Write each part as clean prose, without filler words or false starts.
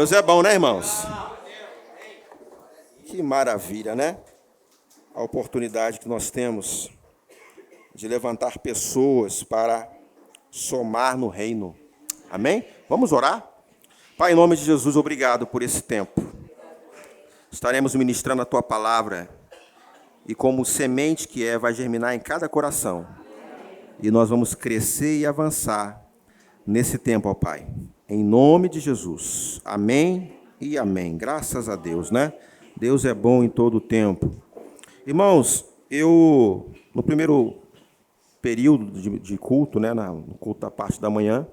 Deus é bom, né, irmãos? Que maravilha, né? A oportunidade que nós temos de levantar pessoas para somar no reino. Amém? Vamos orar? Pai, em nome de Jesus, obrigado por esse tempo. Estaremos ministrando a Tua palavra e como semente que é, vai germinar em cada coração. E nós vamos crescer e avançar nesse tempo, ó Pai. Em nome de Jesus. Amém e amém. Graças a Deus, né? Deus é bom em todo o tempo. Irmãos, no primeiro período de culto, né, no culto da parte da manhã,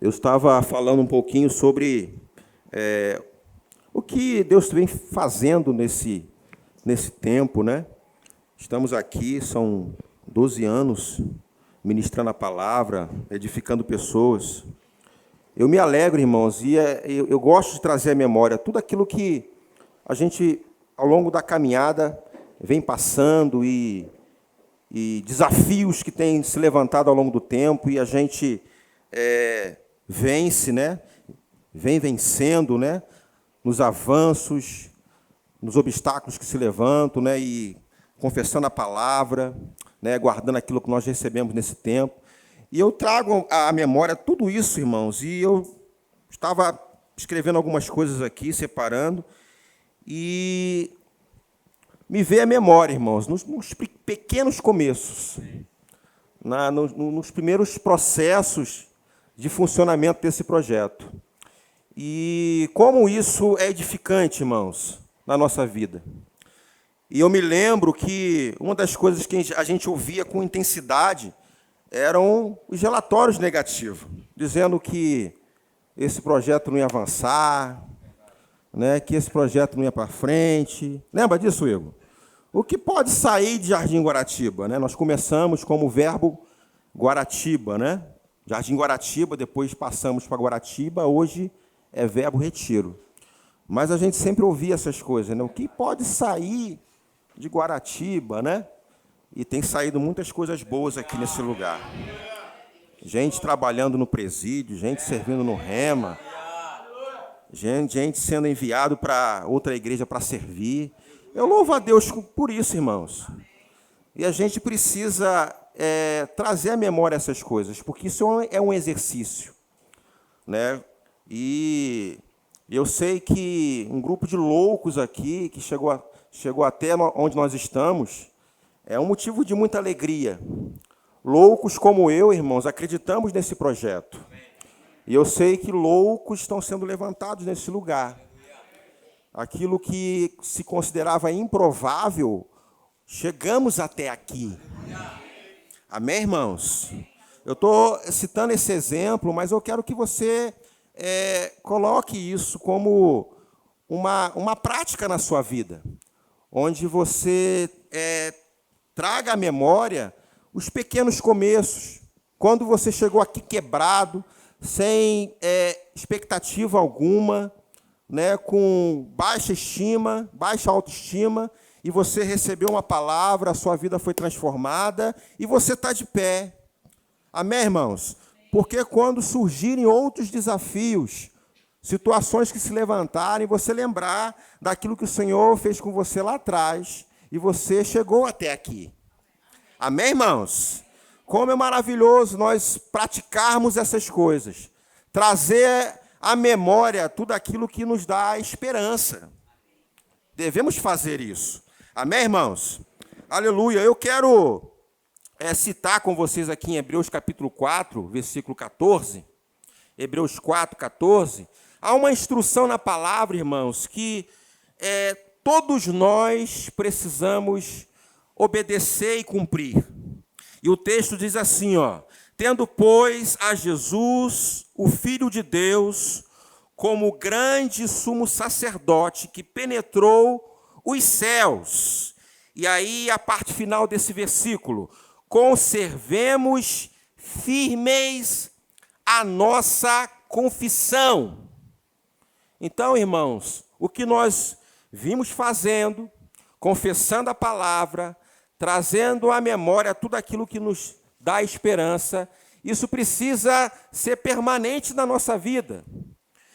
eu estava falando um pouquinho sobre o que Deus vem fazendo nesse tempo, né? Estamos aqui, são 12 anos, ministrando a palavra, edificando pessoas. Eu me alegro, irmãos, e eu gosto de trazer à memória tudo aquilo que a gente, ao longo da caminhada, vem passando e desafios que têm se levantado ao longo do tempo, e a gente vence, né? Vem vencendo, né? Nos avanços, nos obstáculos que se levantam, né? E confessando a palavra, né? Guardando aquilo que nós recebemos nesse tempo. E eu trago à memória tudo isso, irmãos, e eu estava escrevendo algumas coisas aqui, separando, e me veio à memória, irmãos, nos pequenos começos, nos primeiros processos de funcionamento desse projeto. E como isso é edificante, irmãos, na nossa vida. E eu me lembro que uma das coisas que a gente ouvia com intensidade eram os relatórios negativos, dizendo que esse projeto não ia avançar, né, que esse projeto não ia para frente. Lembra disso, Igor? O que pode sair de Jardim Guaratiba? Né? Nós começamos como verbo Guaratiba, né? Jardim Guaratiba, depois passamos para Guaratiba, hoje é verbo Retiro. Mas a gente sempre ouvia essas coisas, né? O que pode sair de Guaratiba, né? E tem saído muitas coisas boas aqui nesse lugar. Gente trabalhando no presídio, gente servindo no Rema, gente sendo enviado para outra igreja para servir. Eu louvo a Deus por isso, irmãos. E a gente precisa trazer à memória essas coisas, porque isso é um exercício, né? E eu sei que um grupo de loucos aqui, que chegou até onde nós estamos, é um motivo de muita alegria. Loucos como eu, irmãos, acreditamos nesse projeto. E eu sei que loucos estão sendo levantados nesse lugar. Aquilo que se considerava improvável, chegamos até aqui. Amém, irmãos? Eu estou citando esse exemplo, mas eu quero que você coloque isso como uma prática na sua vida, onde você traga à memória os pequenos começos, quando você chegou aqui quebrado, sem expectativa alguma, né, com baixa estima, baixa autoestima, e você recebeu uma palavra, a sua vida foi transformada, e você está de pé. Amém, irmãos? Porque quando surgirem outros desafios, situações que se levantarem, você lembrar daquilo que o Senhor fez com você lá atrás, e você chegou até aqui. Amém, irmãos? Como é maravilhoso nós praticarmos essas coisas. Trazer à memória tudo aquilo que nos dá esperança. Devemos fazer isso. Amém, irmãos? Aleluia. Eu quero citar com vocês aqui em Hebreus capítulo 4, versículo 14. Hebreus 4, 14. Há uma instrução na palavra, irmãos, que todos nós precisamos obedecer e cumprir. E o texto diz assim, tendo, pois, a Jesus, o Filho de Deus, como grande sumo sacerdote que penetrou os céus. E aí a parte final desse versículo, conservemos firmes a nossa confissão. Então, irmãos, o que nós vimos fazendo, confessando a palavra, trazendo à memória tudo aquilo que nos dá esperança, isso precisa ser permanente na nossa vida.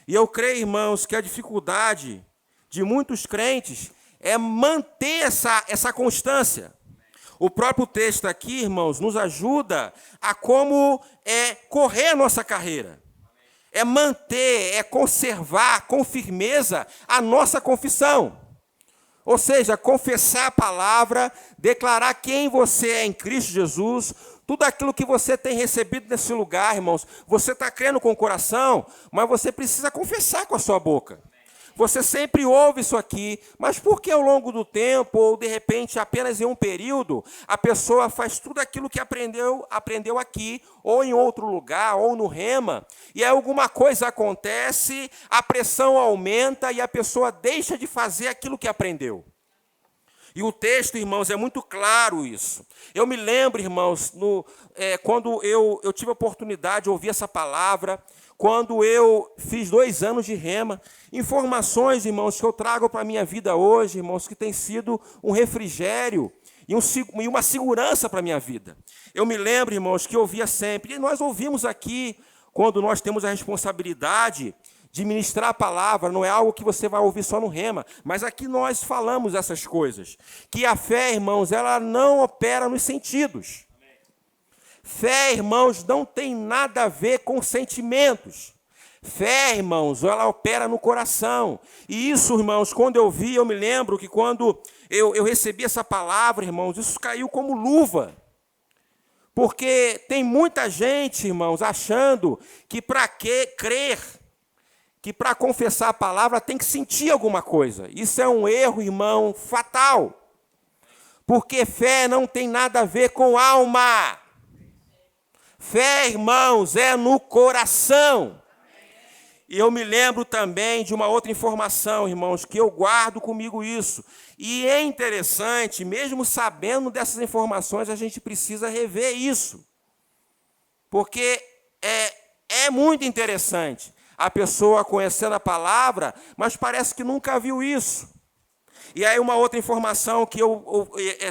E eu creio, irmãos, que a dificuldade de muitos crentes é manter essa constância. O próprio texto aqui, irmãos, nos ajuda a como correr a nossa carreira. É manter, é conservar com firmeza a nossa confissão. Ou seja, confessar a palavra, declarar quem você é em Cristo Jesus, tudo aquilo que você tem recebido nesse lugar, irmãos, você está crendo com o coração, mas você precisa confessar com a sua boca. Você sempre ouve isso aqui, mas por que ao longo do tempo, ou de repente apenas em um período, a pessoa faz tudo aquilo que aprendeu aqui, ou em outro lugar, ou no rema, e aí alguma coisa acontece, a pressão aumenta e a pessoa deixa de fazer aquilo que aprendeu. E o texto, irmãos, é muito claro isso. Eu me lembro, irmãos, quando eu tive a oportunidade de ouvir essa palavra, quando eu fiz 2 anos de rema, informações, irmãos, que eu trago para a minha vida hoje, irmãos, que tem sido um refrigério e uma segurança para a minha vida. Eu me lembro, irmãos, que eu ouvia sempre, e nós ouvimos aqui, quando nós temos a responsabilidade de ministrar a palavra, não é algo que você vai ouvir só no rema, mas aqui nós falamos essas coisas, que a fé, irmãos, ela não opera nos sentidos. Fé, irmãos, não tem nada a ver com sentimentos. Fé, irmãos, ela opera no coração. E isso, irmãos, quando eu vi, eu me lembro que quando eu recebi essa palavra, irmãos, isso caiu como luva. Porque tem muita gente, irmãos, achando que para que crer, que para confessar a palavra tem que sentir alguma coisa. Isso é um erro, irmão, fatal. Porque fé não tem nada a ver com alma. Fé, irmãos, é no coração. E eu me lembro também de uma outra informação, irmãos, que eu guardo comigo isso. E é interessante, mesmo sabendo dessas informações, a gente precisa rever isso. Porque é muito interessante a pessoa conhecendo a palavra, mas parece que nunca viu isso. E aí uma outra informação que eu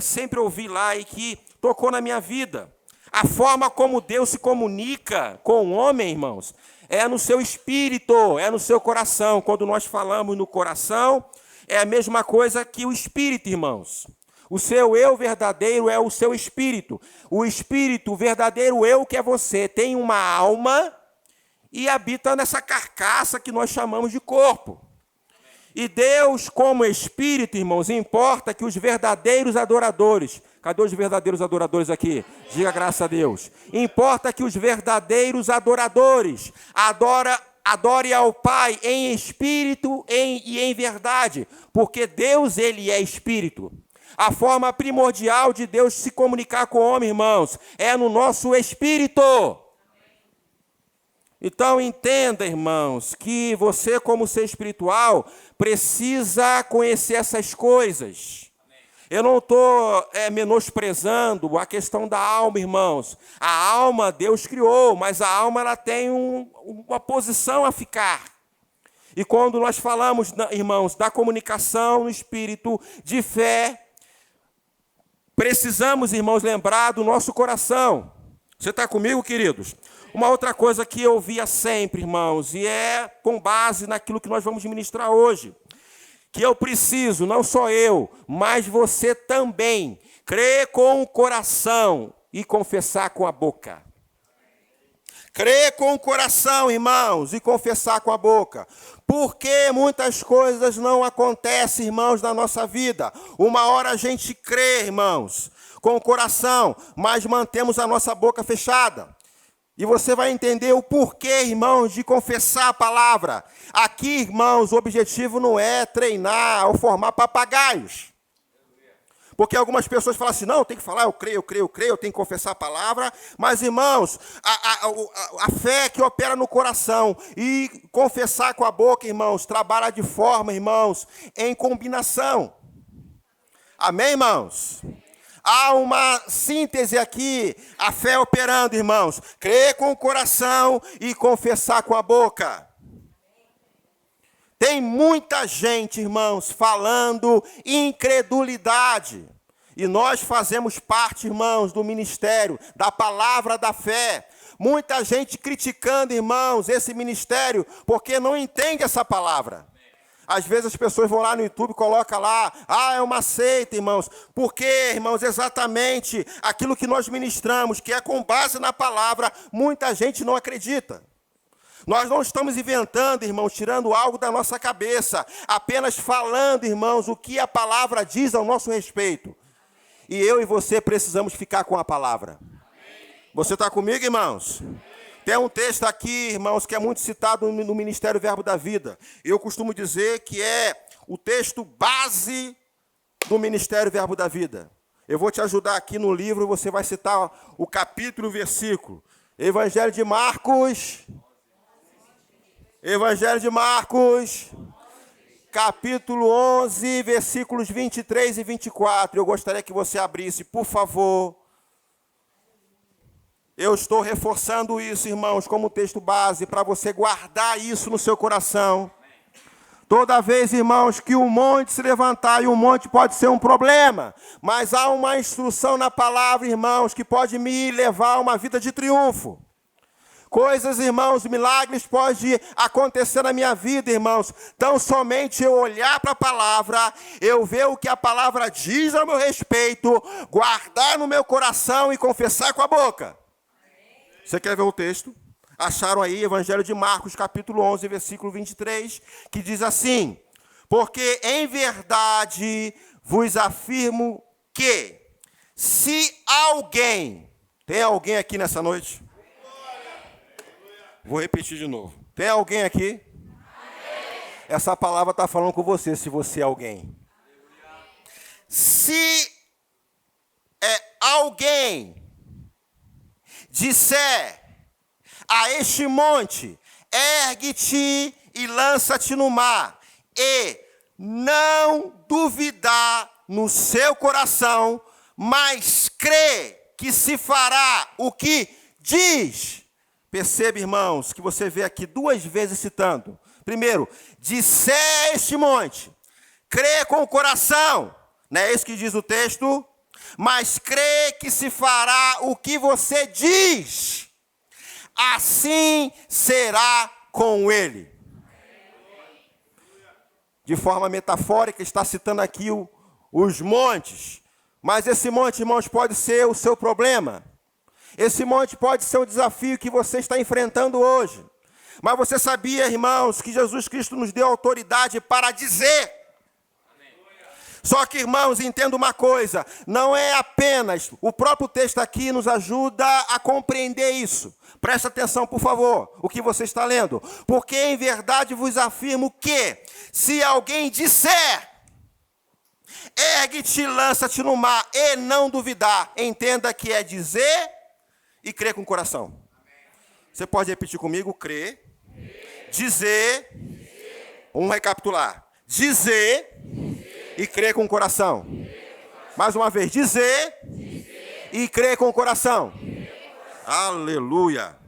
sempre ouvi lá e que tocou na minha vida. A forma como Deus se comunica com o homem, irmãos, é no seu espírito, é no seu coração. Quando nós falamos no coração, é a mesma coisa que o espírito, irmãos. O seu eu verdadeiro é o seu espírito. O espírito, o verdadeiro eu que é você, tem uma alma e habita nessa carcaça que nós chamamos de corpo. E Deus, como espírito, irmãos, importa que os verdadeiros adoradores... Cadê os verdadeiros adoradores aqui? Diga graças a Deus. Importa que os verdadeiros adoradores adorem ao Pai em espírito e em verdade, porque Deus, ele é espírito. A forma primordial de Deus se comunicar com o homem, irmãos, é no nosso espírito. Então, entenda, irmãos, que você, como ser espiritual, precisa conhecer essas coisas. Eu não estou menosprezando a questão da alma, irmãos. A alma Deus criou, mas a alma ela tem uma posição a ficar. E quando nós falamos, irmãos, da comunicação no espírito, de fé, precisamos, irmãos, lembrar do nosso coração. Você está comigo, queridos? Uma outra coisa que eu via sempre, irmãos, e é com base naquilo que nós vamos ministrar hoje, que eu preciso, não só eu, mas você também, crer com o coração e confessar com a boca. Crer com o coração, irmãos, e confessar com a boca. Porque muitas coisas não acontecem, irmãos, na nossa vida. Uma hora a gente crê, irmãos, com o coração, mas mantemos a nossa boca fechada. E você vai entender o porquê, irmãos, de confessar a palavra. Aqui, irmãos, o objetivo não é treinar ou formar papagaios. Porque algumas pessoas falam assim, não, tem que falar, eu creio, eu tenho que confessar a palavra. Mas, irmãos, a fé que opera no coração e confessar com a boca, irmãos, trabalha de forma, irmãos, em combinação. Amém, irmãos? Há uma síntese aqui, a fé operando, irmãos. Crer com o coração e confessar com a boca. Tem muita gente, irmãos, falando incredulidade. E nós fazemos parte, irmãos, do ministério, da palavra da fé. Muita gente criticando, irmãos, esse ministério, porque não entende essa palavra. Às vezes as pessoas vão lá no YouTube e colocam lá, é uma seita, irmãos. Porque, irmãos, exatamente aquilo que nós ministramos, que é com base na palavra, muita gente não acredita. Nós não estamos inventando, irmãos, tirando algo da nossa cabeça, apenas falando, irmãos, o que a palavra diz ao nosso respeito. E eu e você precisamos ficar com a palavra. Você está comigo, irmãos? Tem um texto aqui, irmãos, que é muito citado no Ministério Verbo da Vida. Eu costumo dizer que é o texto base do Ministério Verbo da Vida. Eu vou te ajudar aqui no livro, você vai citar o capítulo e o versículo. Evangelho de Marcos, capítulo 11, versículos 23 e 24. Eu gostaria que você abrisse, por favor. Eu estou reforçando isso, irmãos, como texto base, para você guardar isso no seu coração. Toda vez, irmãos, que o monte se levantar, e o monte pode ser um problema, mas há uma instrução na palavra, irmãos, que pode me levar a uma vida de triunfo. Coisas, irmãos, milagres podem acontecer na minha vida, irmãos. Então, somente eu olhar para a palavra, eu ver o que a palavra diz a meu respeito, guardar no meu coração e confessar com a boca. Você quer ver o texto? Acharam aí, Evangelho de Marcos, capítulo 11, versículo 23, que diz assim: porque em verdade vos afirmo que, se alguém... Tem alguém aqui nessa noite? Vou repetir de novo. Tem alguém aqui? Essa palavra está falando com você, se você é alguém. Se alguém disser a este monte, ergue-te e lança-te no mar, e não duvidar no seu coração, mas crê que se fará o que diz. Perceba, irmãos, que você vê aqui duas vezes citando. Primeiro, disser este monte, crê com o coração, não é isso que diz o texto? Mas crê que se fará o que você diz, assim será com ele. De forma metafórica, está citando aqui os montes, mas esse monte, irmãos, pode ser o seu problema. Esse monte pode ser o desafio que você está enfrentando hoje. Mas você sabia, irmãos, que Jesus Cristo nos deu autoridade para dizer. Só que, irmãos, entenda uma coisa, não é apenas, o próprio texto aqui nos ajuda a compreender isso. Presta atenção, por favor, o que você está lendo. Porque em verdade vos afirmo que, se alguém disser, ergue-te e lança-te no mar, e não duvidar, entenda que é dizer e crer com o coração. Você pode repetir comigo? Crer, dizer, vamos recapitular. Dizer e crer com o coração. Mais uma vez, dizer e crer com o coração. Aleluia.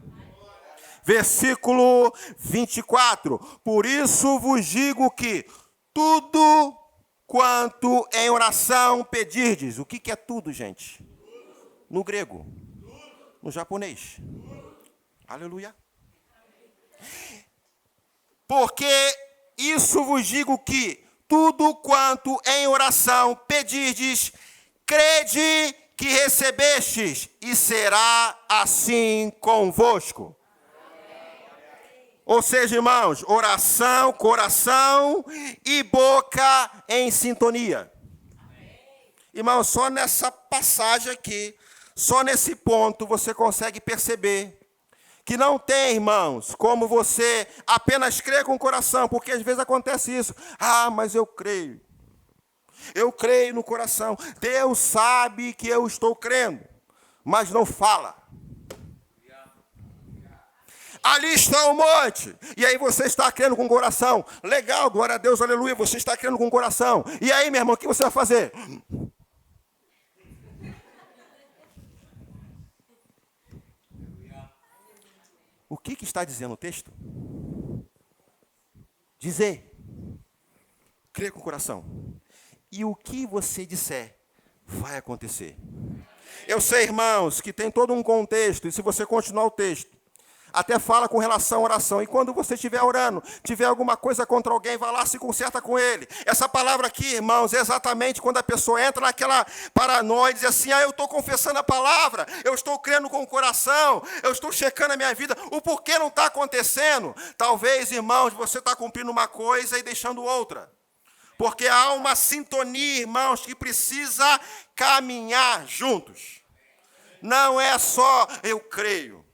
Versículo 24. Por isso vos digo que tudo quanto em oração pedirdes. O que é tudo, gente? No grego. No japonês. Aleluia. Porque isso vos digo que tudo quanto em oração pedirdes, crede que recebestes, e será assim convosco. Ou seja, irmãos, oração, coração e boca em sintonia. Irmãos, só nessa passagem aqui, só nesse ponto você consegue perceber que não tem, irmãos, como você apenas crer com o coração, porque às vezes acontece isso. Ah, mas eu creio. Eu creio no coração. Deus sabe que eu estou crendo, mas não fala. Ali está o monte. E aí você está crendo com o coração. Legal, glória a Deus, aleluia. Você está crendo com o coração. E aí, meu irmão, o que você vai fazer? O que está dizendo o texto? Dizer. Crer com o coração. E o que você disser, vai acontecer. Eu sei, irmãos, que tem todo um contexto. E se você continuar o texto, até fala com relação à oração. E quando você estiver orando, tiver alguma coisa contra alguém, vá lá, se conserta com ele. Essa palavra aqui, irmãos, é exatamente quando a pessoa entra naquela paranoia e diz assim, eu estou confessando a palavra, eu estou crendo com o coração, eu estou checando a minha vida, o porquê não está acontecendo? Talvez, irmãos, você está cumprindo uma coisa e deixando outra. Porque há uma sintonia, irmãos, que precisa caminhar juntos. Não é só eu creio.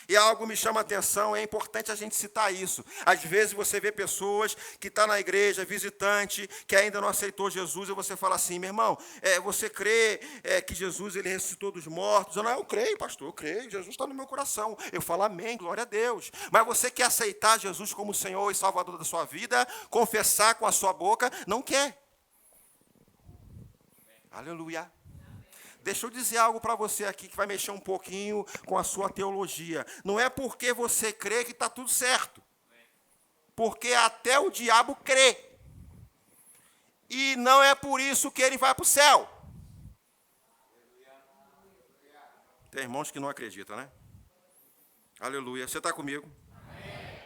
E algo me chama a atenção, é importante a gente citar isso. Às vezes você vê pessoas que estão na igreja, visitante, que ainda não aceitou Jesus, e você fala assim, meu irmão, você crê que Jesus ele ressuscitou dos mortos? Eu creio, pastor, eu creio, Jesus está no meu coração. Eu falo amém, glória a Deus. Mas você quer aceitar Jesus como Senhor e Salvador da sua vida, confessar com a sua boca? Não quer. Aleluia. Deixa eu dizer algo para você aqui que vai mexer um pouquinho com a sua teologia. Não é porque você crê que está tudo certo. Porque até o diabo crê. E não é por isso que ele vai para o céu. Tem irmãos que não acreditam, né? Aleluia. Você está comigo? Amém.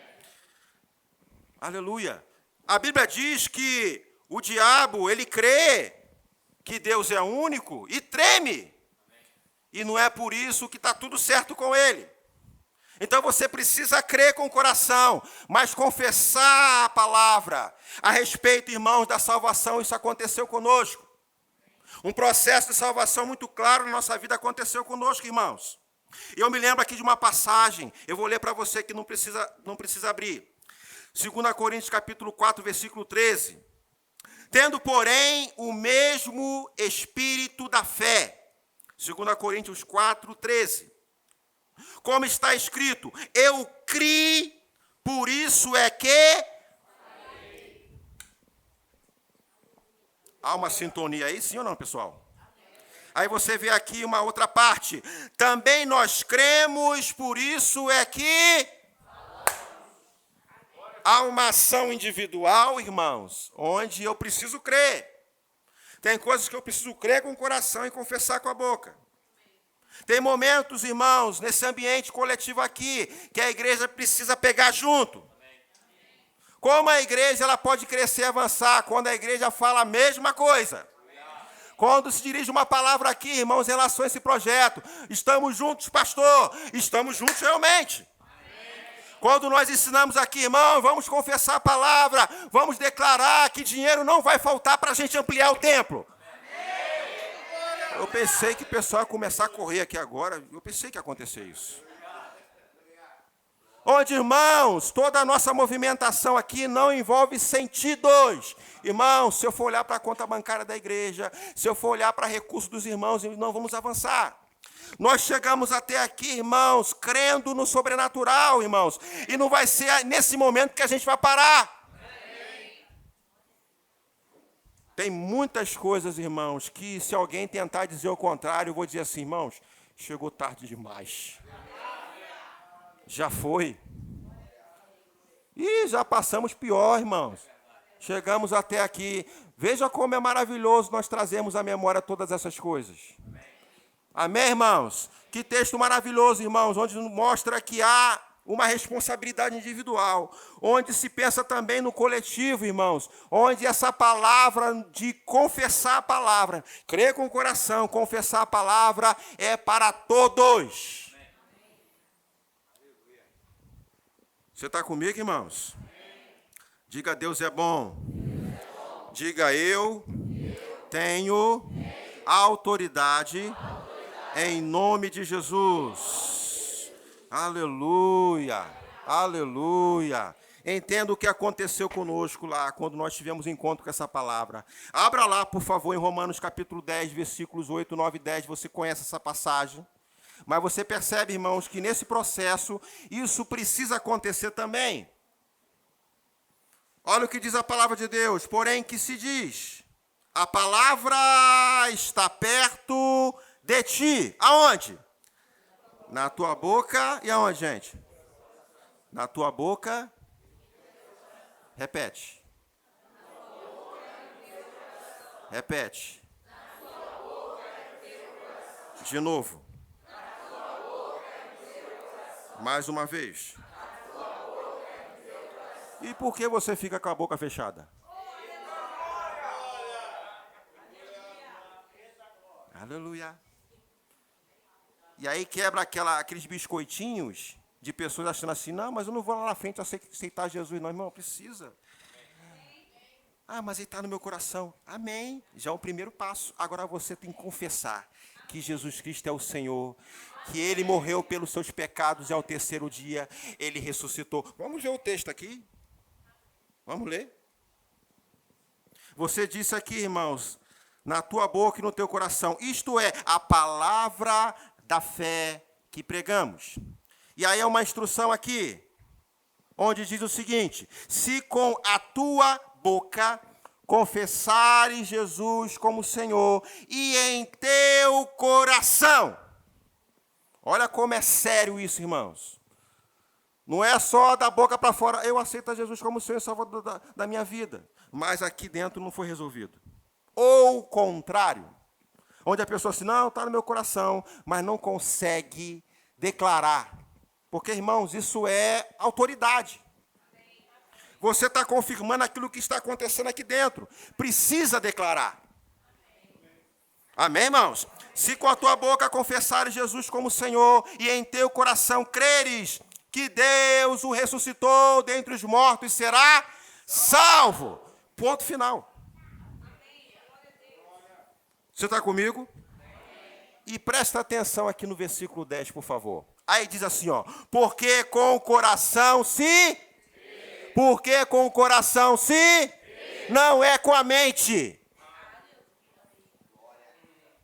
Aleluia. A Bíblia diz que o diabo, ele crê que Deus é único e treme. E não é por isso que está tudo certo com ele. Então você precisa crer com o coração, mas confessar a palavra. A respeito, irmãos, da salvação, isso aconteceu conosco. Um processo de salvação muito claro na nossa vida aconteceu conosco, irmãos. Eu me lembro aqui de uma passagem, eu vou ler para você que não precisa abrir. 2 Coríntios capítulo 4, versículo 13. Tendo, porém, o mesmo espírito da fé. 2 Coríntios 4, 13. Como está escrito, eu criei, por isso é que... Há uma sintonia aí, sim ou não, pessoal? Aí você vê aqui uma outra parte. Também nós cremos, por isso é que... Há uma ação individual, irmãos, onde eu preciso crer. Tem coisas que eu preciso crer com o coração e confessar com a boca. Tem momentos, irmãos, nesse ambiente coletivo aqui, que a igreja precisa pegar junto. Como a igreja ela pode crescer e avançar quando a igreja fala a mesma coisa? Quando se dirige uma palavra aqui, irmãos, em relação a esse projeto. Estamos juntos, pastor. Estamos juntos realmente. Quando nós ensinamos aqui, irmão, vamos confessar a palavra, vamos declarar que dinheiro não vai faltar para a gente ampliar o templo. Eu pensei que o pessoal ia começar a correr aqui agora, eu pensei que ia acontecer isso. Onde, irmãos, toda a nossa movimentação aqui não envolve sentidos. Irmãos, se eu for olhar para a conta bancária da igreja, se eu for olhar para recursos dos irmãos, não vamos avançar. Nós chegamos até aqui, irmãos, crendo no sobrenatural, irmãos. E não vai ser nesse momento que a gente vai parar. Tem muitas coisas, irmãos, que se alguém tentar dizer o contrário, eu vou dizer assim, irmãos, chegou tarde demais. Já foi. E já passamos pior, irmãos. Chegamos até aqui. Veja como é maravilhoso nós trazemos à memória todas essas coisas. Amém, irmãos? Que texto maravilhoso, irmãos, onde mostra que há uma responsabilidade individual, onde se pensa também no coletivo, irmãos, onde essa palavra de confessar a palavra, crer com o coração, confessar a palavra é para todos. Você está comigo, irmãos? Diga, Deus é bom. Diga, eu tenho autoridade em nome de Jesus. Aleluia, aleluia. Entenda o que aconteceu conosco lá, quando nós tivemos encontro com essa palavra. Abra lá, por favor, em Romanos capítulo 10, versículos 8, 9 e 10. Você conhece essa passagem. Mas você percebe, irmãos, que nesse processo, isso precisa acontecer também. Olha o que diz a palavra de Deus. Porém, que se diz? A palavra está perto de ti. Aonde? Na tua boca e aonde, gente? Na tua boca. Repete. Repete. De novo. Mais uma vez. E por que você fica com a boca fechada? Aleluia. E aí quebra aqueles biscoitinhos de pessoas achando assim, não, mas eu não vou lá na frente aceitar Jesus, não, irmão, precisa. Ah, mas ele está no meu coração. Amém. Já é o primeiro passo. Agora você tem que confessar que Jesus Cristo é o Senhor, que Ele morreu pelos seus pecados e ao terceiro dia Ele ressuscitou. Vamos ver o texto aqui? Vamos ler? Você disse aqui, irmãos, na tua boca e no teu coração. Isto é, a palavra da fé que pregamos. E aí é uma instrução aqui, onde diz o seguinte: se com a tua boca confessares Jesus como Senhor e em teu coração. Olha como é sério isso, irmãos. Não é só da boca para fora, eu aceito Jesus como Senhor e Salvador da minha vida. Mas aqui dentro não foi resolvido. Ou o contrário, onde a pessoa assim, não, está no meu coração, mas não consegue declarar. Porque, irmãos, isso é autoridade. Você está confirmando aquilo que está acontecendo aqui dentro. Precisa declarar. Amém, irmãos? Se com a tua boca confessares Jesus como Senhor e em teu coração creres que Deus o ressuscitou dentre os mortos, será salvo. Ponto final. Você está comigo? E presta atenção aqui no versículo 10, por favor. Aí diz assim, ó, porque com o coração porque com o coração não é com a mente.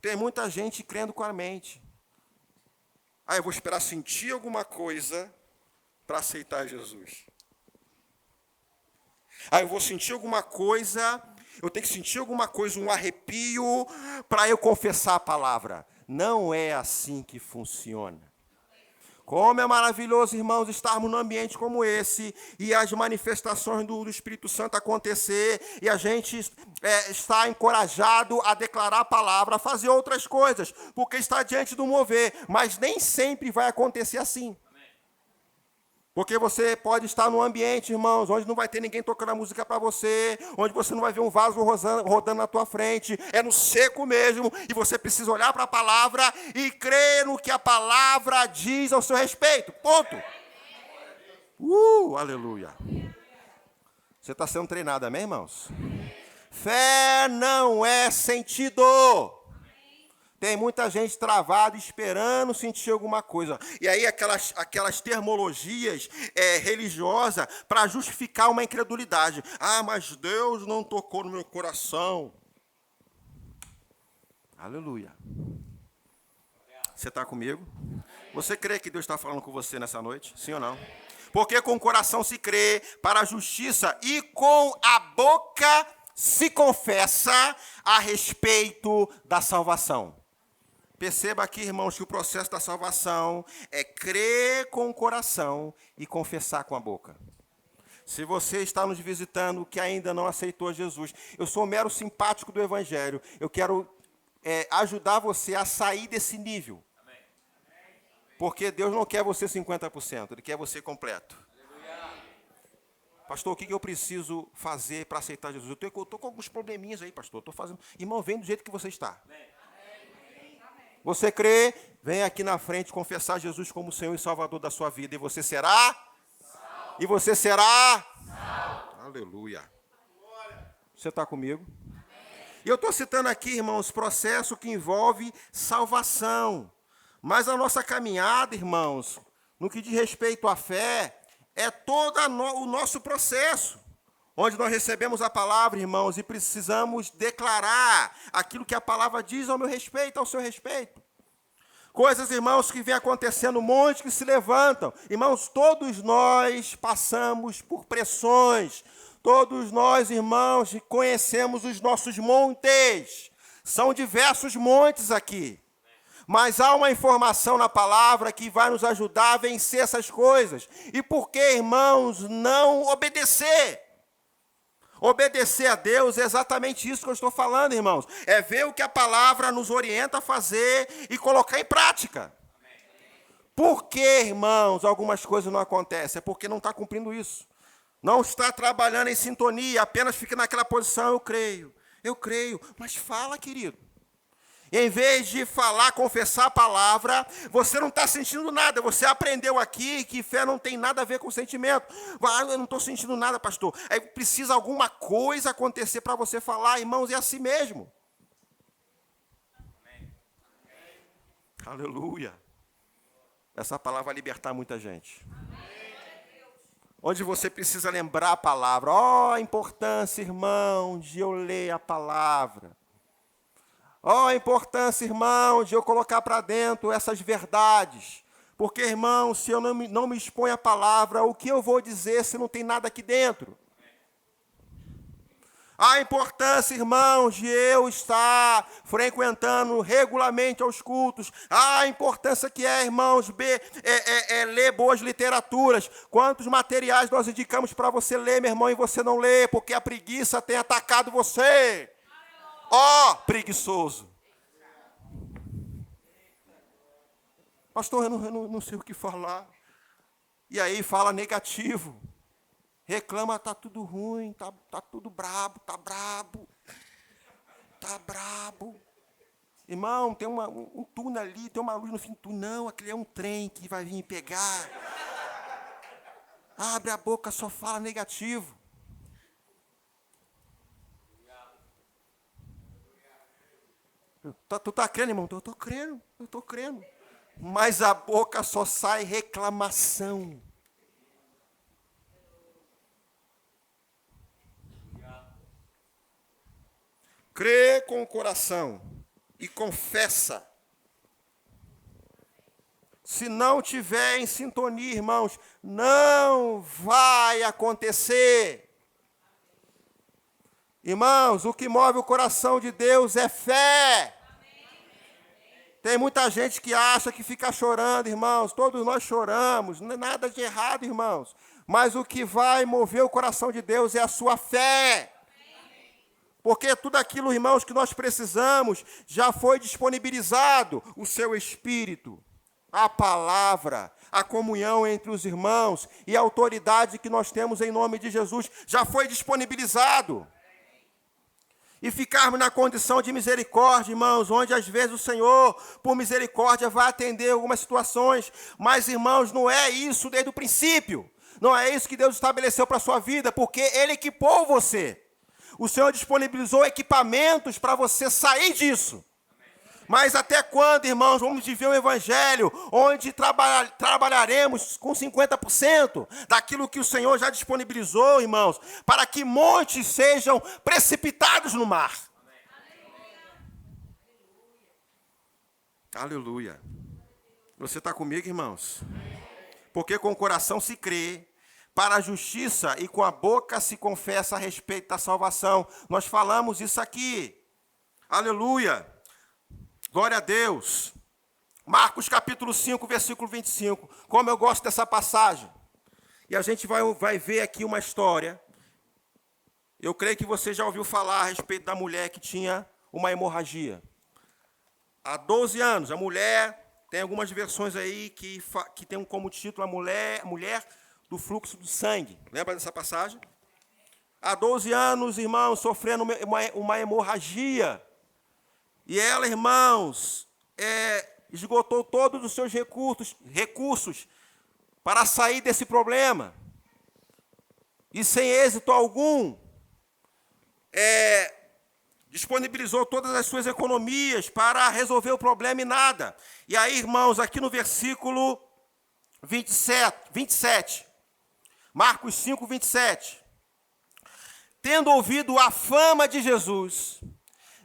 Tem muita gente crendo com a mente. Eu vou esperar sentir alguma coisa para aceitar Jesus. Eu vou sentir alguma coisa, eu tenho que sentir alguma coisa, um arrepio, para eu confessar a palavra. Não é assim que funciona. Como é maravilhoso, irmãos, estarmos num ambiente como esse e as manifestações do Espírito Santo acontecer e a gente está encorajado a declarar a palavra, a fazer outras coisas, porque está diante do mover, mas nem sempre vai acontecer assim. Porque você pode estar num ambiente, irmãos, onde não vai ter ninguém tocando a música para você, onde você não vai ver um vaso rodando na tua frente, é no seco mesmo, e você precisa olhar para a palavra e crer no que a palavra diz ao seu respeito. Ponto. Aleluia. Você está sendo treinado, amém, irmãos? Fé não é sentido. Tem muita gente travada, esperando sentir alguma coisa. E aí aquelas termologias religiosas para justificar uma incredulidade. Mas Deus não tocou no meu coração. Aleluia. Você está comigo? Você crê que Deus está falando com você nessa noite? Sim ou não? Porque com o coração se crê para a justiça e com a boca se confessa a respeito da salvação. Perceba aqui, irmãos, que o processo da salvação é crer com o coração e confessar com a boca. Se você está nos visitando que ainda não aceitou Jesus, eu sou um mero simpático do Evangelho. Eu quero ajudar você a sair desse nível. Porque Deus não quer você 50%, Ele quer você completo. Pastor, o que eu preciso fazer para aceitar Jesus? Eu estou com alguns probleminhas aí, pastor. Estou fazendo. Irmão, vem do jeito que você está. Você crê, vem aqui na frente confessar Jesus como Senhor e Salvador da sua vida. E você será? Salvo. E você será? Salvo. Aleluia. Você está comigo? E eu estou citando aqui, irmãos, processo que envolve salvação. Mas a nossa caminhada, irmãos, no que diz respeito à fé, é todo o nosso processo, onde nós recebemos a palavra, irmãos, e precisamos declarar aquilo que a palavra diz ao meu respeito, ao seu respeito. Coisas, irmãos, que vem acontecendo, um monte que se levantam. Irmãos, todos nós passamos por pressões. Todos nós, irmãos, conhecemos os nossos montes. São diversos montes aqui. Mas há uma informação na palavra que vai nos ajudar a vencer essas coisas. E por que, irmãos, não obedecer? Obedecer a Deus é exatamente isso que eu estou falando, irmãos. É ver o que a palavra nos orienta a fazer e colocar em prática. Por que, irmãos, algumas coisas não acontecem? É porque não está cumprindo isso. Não está trabalhando em sintonia, apenas fica naquela posição, eu creio. Mas fala, querido. Em vez de falar, confessar a palavra, você não está sentindo nada. Você aprendeu aqui que fé não tem nada a ver com sentimento. Eu não estou sentindo nada, pastor. Aí precisa alguma coisa acontecer para você falar, irmãos, é assim mesmo. Amém. Aleluia. Essa palavra vai libertar muita gente. Amém. Onde você precisa lembrar a palavra. A importância, irmão, de eu ler a palavra. A importância, irmão, de eu colocar para dentro essas verdades. Porque, irmão, se eu não me exponho à palavra, o que eu vou dizer se não tem nada aqui dentro? A importância, irmãos, de eu estar frequentando regularmente aos cultos. A importância que é, irmãos, ler boas literaturas. Quantos materiais nós indicamos para você ler, meu irmão, e você não lê, porque a preguiça tem atacado você. Preguiçoso. Pastor, eu não sei o que falar. E aí fala negativo. Reclama, está tudo ruim, tá tudo brabo, tá brabo. Irmão, tem um túnel ali, tem uma luz no fim do túnel. Não, aquele é um trem que vai vir me pegar. Abre a boca, só fala negativo. Tu tá crendo, irmão? Eu tô crendo. Mas a boca só sai reclamação. Crê com o coração e confessa. Se não tiver em sintonia, irmãos, não vai acontecer. Irmãos, o que move o coração de Deus é fé. Tem muita gente que acha que fica chorando, irmãos. Todos nós choramos, não é nada de errado, irmãos. Mas o que vai mover o coração de Deus é a sua fé. Porque tudo aquilo, irmãos, que nós precisamos, já foi disponibilizado. O seu Espírito, a palavra, a comunhão entre os irmãos e a autoridade que nós temos em nome de Jesus, já foi disponibilizado. E ficarmos na condição de misericórdia, irmãos, onde às vezes o Senhor, por misericórdia, vai atender algumas situações. Mas, irmãos, não é isso desde o princípio. Não é isso que Deus estabeleceu para a sua vida, porque Ele equipou você. O Senhor disponibilizou equipamentos para você sair disso. Mas até quando, irmãos, vamos viver um evangelho onde trabalharemos com 50% daquilo que o Senhor já disponibilizou, irmãos, para que montes sejam precipitados no mar. Aleluia. Você está comigo, irmãos? Porque com o coração se crê para a justiça e com a boca se confessa a respeito da salvação. Nós falamos isso aqui. Aleluia. Glória a Deus. Marcos capítulo 5, versículo 25. Como eu gosto dessa passagem. E a gente vai ver aqui uma história. Eu creio que você já ouviu falar a respeito da mulher que tinha uma hemorragia. Há 12 anos, a mulher, tem algumas versões aí que tem como título a mulher do fluxo do sangue. Lembra dessa passagem? Há 12 anos, irmãos, sofrendo uma hemorragia. E ela, irmãos, esgotou todos os seus recursos para sair desse problema. E sem êxito algum, disponibilizou todas as suas economias para resolver o problema e nada. E aí, irmãos, aqui no versículo 27. Marcos 5, 27. Tendo ouvido a fama de Jesus,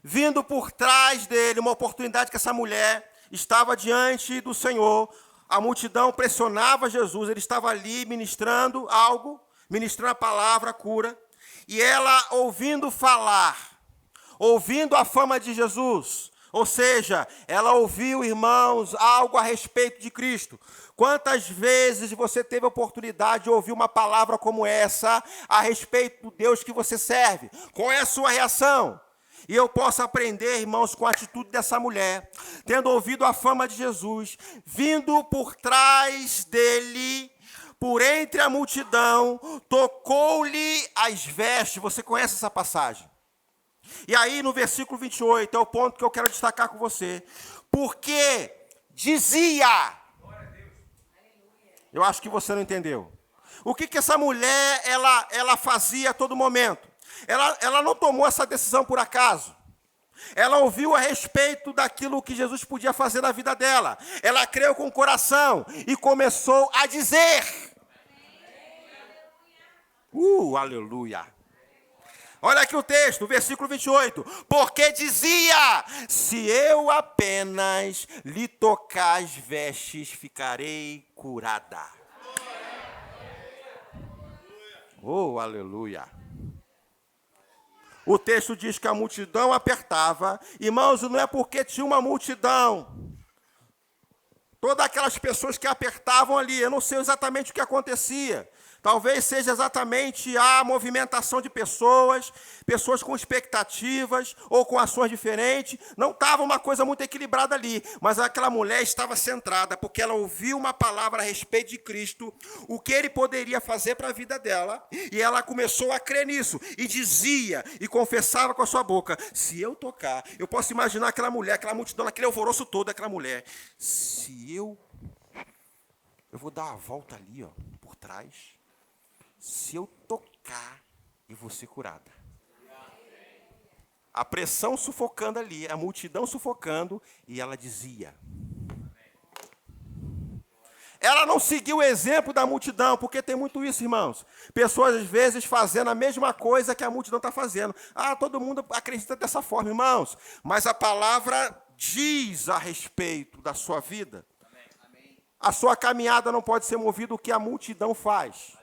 vindo por trás dele, uma oportunidade que essa mulher estava diante do Senhor, a multidão pressionava Jesus, ele estava ali ministrando algo, ministrando a palavra, a cura, e ela ouvindo falar, ouvindo a fama de Jesus, ou seja, ela ouviu, irmãos, algo a respeito de Cristo. Quantas vezes você teve a oportunidade de ouvir uma palavra como essa a respeito do Deus que você serve? Qual é a sua reação? E eu posso aprender, irmãos, com a atitude dessa mulher, tendo ouvido a fama de Jesus, vindo por trás dele, por entre a multidão, tocou-lhe as vestes. Você conhece essa passagem? E aí, no versículo 28, é o ponto que eu quero destacar com você. Porque dizia... Eu acho que você não entendeu. O que essa mulher, ela fazia a todo momento? Ela não tomou essa decisão por acaso. Ela ouviu a respeito daquilo que Jesus podia fazer na vida dela. Ela creu com o coração e começou a dizer. Aleluia. Olha aqui o texto, versículo 28. Porque dizia, se eu apenas lhe tocar as vestes, ficarei curada. Aleluia. O texto diz que a multidão apertava. Irmãos, não é porque tinha uma multidão. Todas aquelas pessoas que apertavam ali, eu não sei exatamente o que acontecia. Talvez seja exatamente a movimentação de pessoas com expectativas ou com ações diferentes. Não estava uma coisa muito equilibrada ali, mas aquela mulher estava centrada, porque ela ouviu uma palavra a respeito de Cristo, o que ele poderia fazer para a vida dela, e ela começou a crer nisso, e dizia, e confessava com a sua boca, se eu tocar, eu posso imaginar aquela mulher, aquela multidão, aquele alvoroço todo daquela mulher, se eu vou dar a volta ali, por trás, se eu tocar, eu vou ser curada. A pressão sufocando ali, a multidão sufocando, e ela dizia. Ela não seguiu o exemplo da multidão, porque tem muito isso, irmãos. Pessoas, às vezes, fazendo a mesma coisa que a multidão está fazendo. Todo mundo acredita dessa forma, irmãos. Mas a palavra diz a respeito da sua vida. A sua caminhada não pode ser movida o que a multidão faz.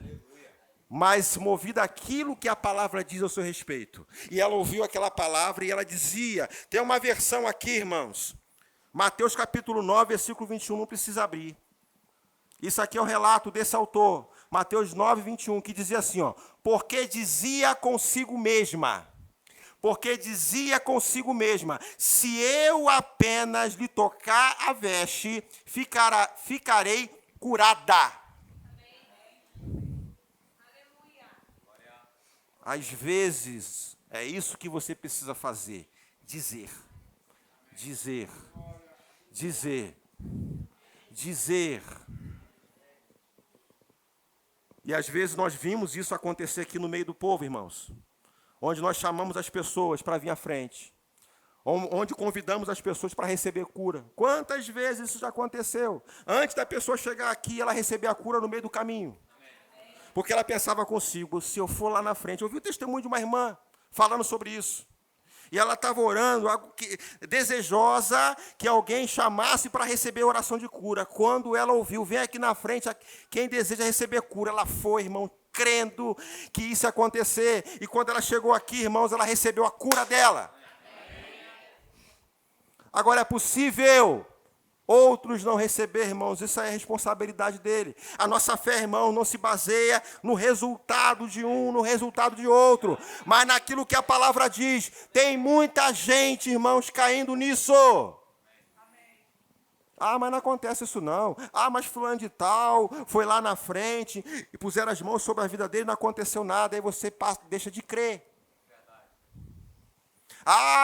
Mas movida aquilo que a palavra diz ao seu respeito. E ela ouviu aquela palavra e ela dizia, tem uma versão aqui, irmãos, Mateus capítulo 9, versículo 21, não precisa abrir. Isso aqui é o relato desse autor, Mateus 9, 21, que dizia assim, porque dizia consigo mesma, se eu apenas lhe tocar a veste, ficarei curada. Às vezes, é isso que você precisa fazer. Dizer. E às vezes nós vimos isso acontecer aqui no meio do povo, irmãos. Onde nós chamamos as pessoas para vir à frente. Onde convidamos as pessoas para receber cura. Quantas vezes isso já aconteceu? Antes da pessoa chegar aqui, ela receber a cura no meio do caminho. Porque ela pensava consigo, se eu for lá na frente, eu ouvi o testemunho de uma irmã falando sobre isso. E ela estava orando, desejosa que alguém chamasse para receber oração de cura. Quando ela ouviu, vem aqui na frente, quem deseja receber cura, ela foi, irmão, crendo que isso ia acontecer. E quando ela chegou aqui, irmãos, ela recebeu a cura dela. Agora é possível outros não receber, irmãos, isso é responsabilidade dele. A nossa fé, irmão, não se baseia no resultado de um, no resultado de outro, mas naquilo que a palavra diz. Tem muita gente, irmãos, caindo nisso. Mas não acontece isso não. Mas fulano de tal foi lá na frente e puseram as mãos sobre a vida dele, não aconteceu nada, aí você deixa de crer.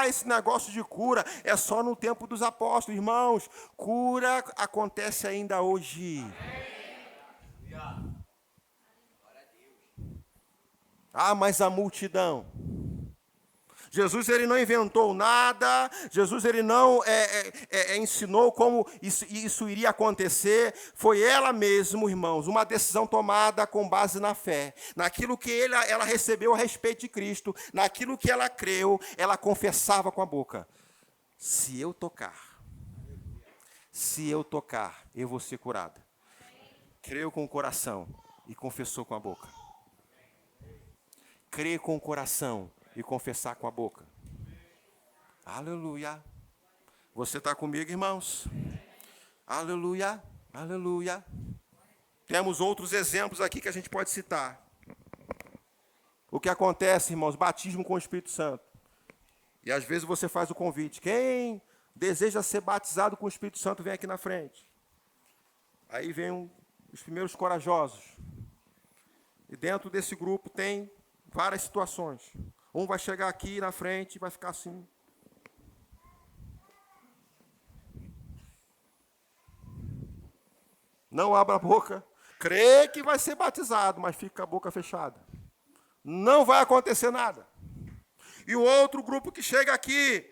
Esse negócio de cura é só no tempo dos apóstolos. Irmãos, cura acontece ainda hoje. Mas a multidão. Jesus ele não inventou nada, Jesus ele não ensinou como isso iria acontecer. Foi ela mesma, irmãos, uma decisão tomada com base na fé. Naquilo que ela recebeu a respeito de Cristo, naquilo que ela creu, ela confessava com a boca. Se eu tocar, eu vou ser curada. Creu com o coração e confessou com a boca. Crer com o coração e confessar com a boca. Aleluia. Você está comigo, irmãos? Aleluia, aleluia. Temos outros exemplos aqui que a gente pode citar. O que acontece, irmãos? Batismo com o Espírito Santo. E às vezes você faz o convite. Quem deseja ser batizado com o Espírito Santo, vem aqui na frente. Aí vem os primeiros corajosos. E dentro desse grupo tem várias situações. Um vai chegar aqui na frente e vai ficar assim. Não abra a boca. Crê que vai ser batizado, mas fica com a boca fechada. Não vai acontecer nada. E o outro grupo que chega aqui,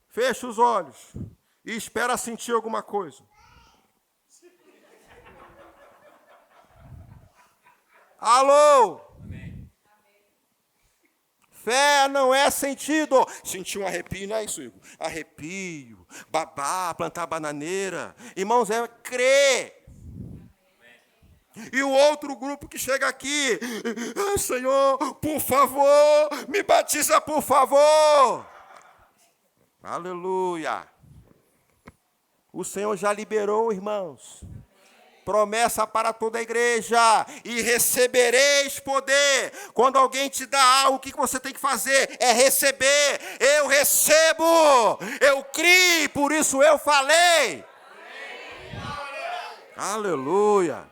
fecha os olhos e espera sentir alguma coisa. Alô? Fé não é sentido. Sentir um arrepio, não é isso, Igor? Arrepio, babar, plantar bananeira. Irmãos, é crer. E o outro grupo que chega aqui, Senhor, por favor, me batiza, por favor. Aleluia. O Senhor já liberou, irmãos. Promessa para toda a igreja, e recebereis poder. Quando alguém te dá algo, o que você tem que fazer? É receber. Eu recebo, eu criei, por isso eu falei. Aleluia.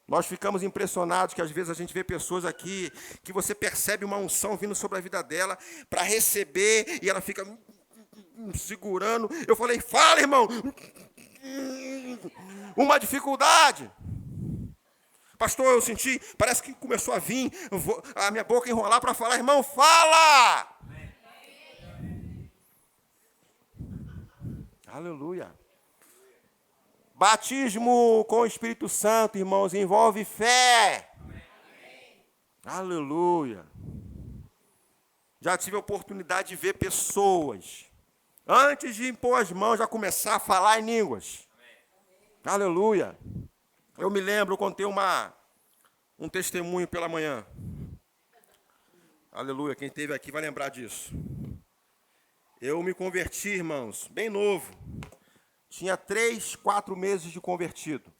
Nós ficamos impressionados que às vezes a gente vê pessoas aqui, que você percebe uma unção vindo sobre a vida dela, para receber, e ela fica segurando. Eu falei, fala, irmão. Uma dificuldade. Pastor, eu senti, parece que começou a vir a minha boca enrolar para falar. Irmão, fala! Aleluia. Batismo com o Espírito Santo, irmãos, envolve fé. Aleluia. Já tive a oportunidade de ver pessoas, antes de impor as mãos, já começar a falar em línguas. Aleluia. Eu me lembro, eu contei um testemunho pela manhã. Aleluia, quem esteve aqui vai lembrar disso. Eu me converti, irmãos, bem novo. Tinha 3, 4 meses de convertido.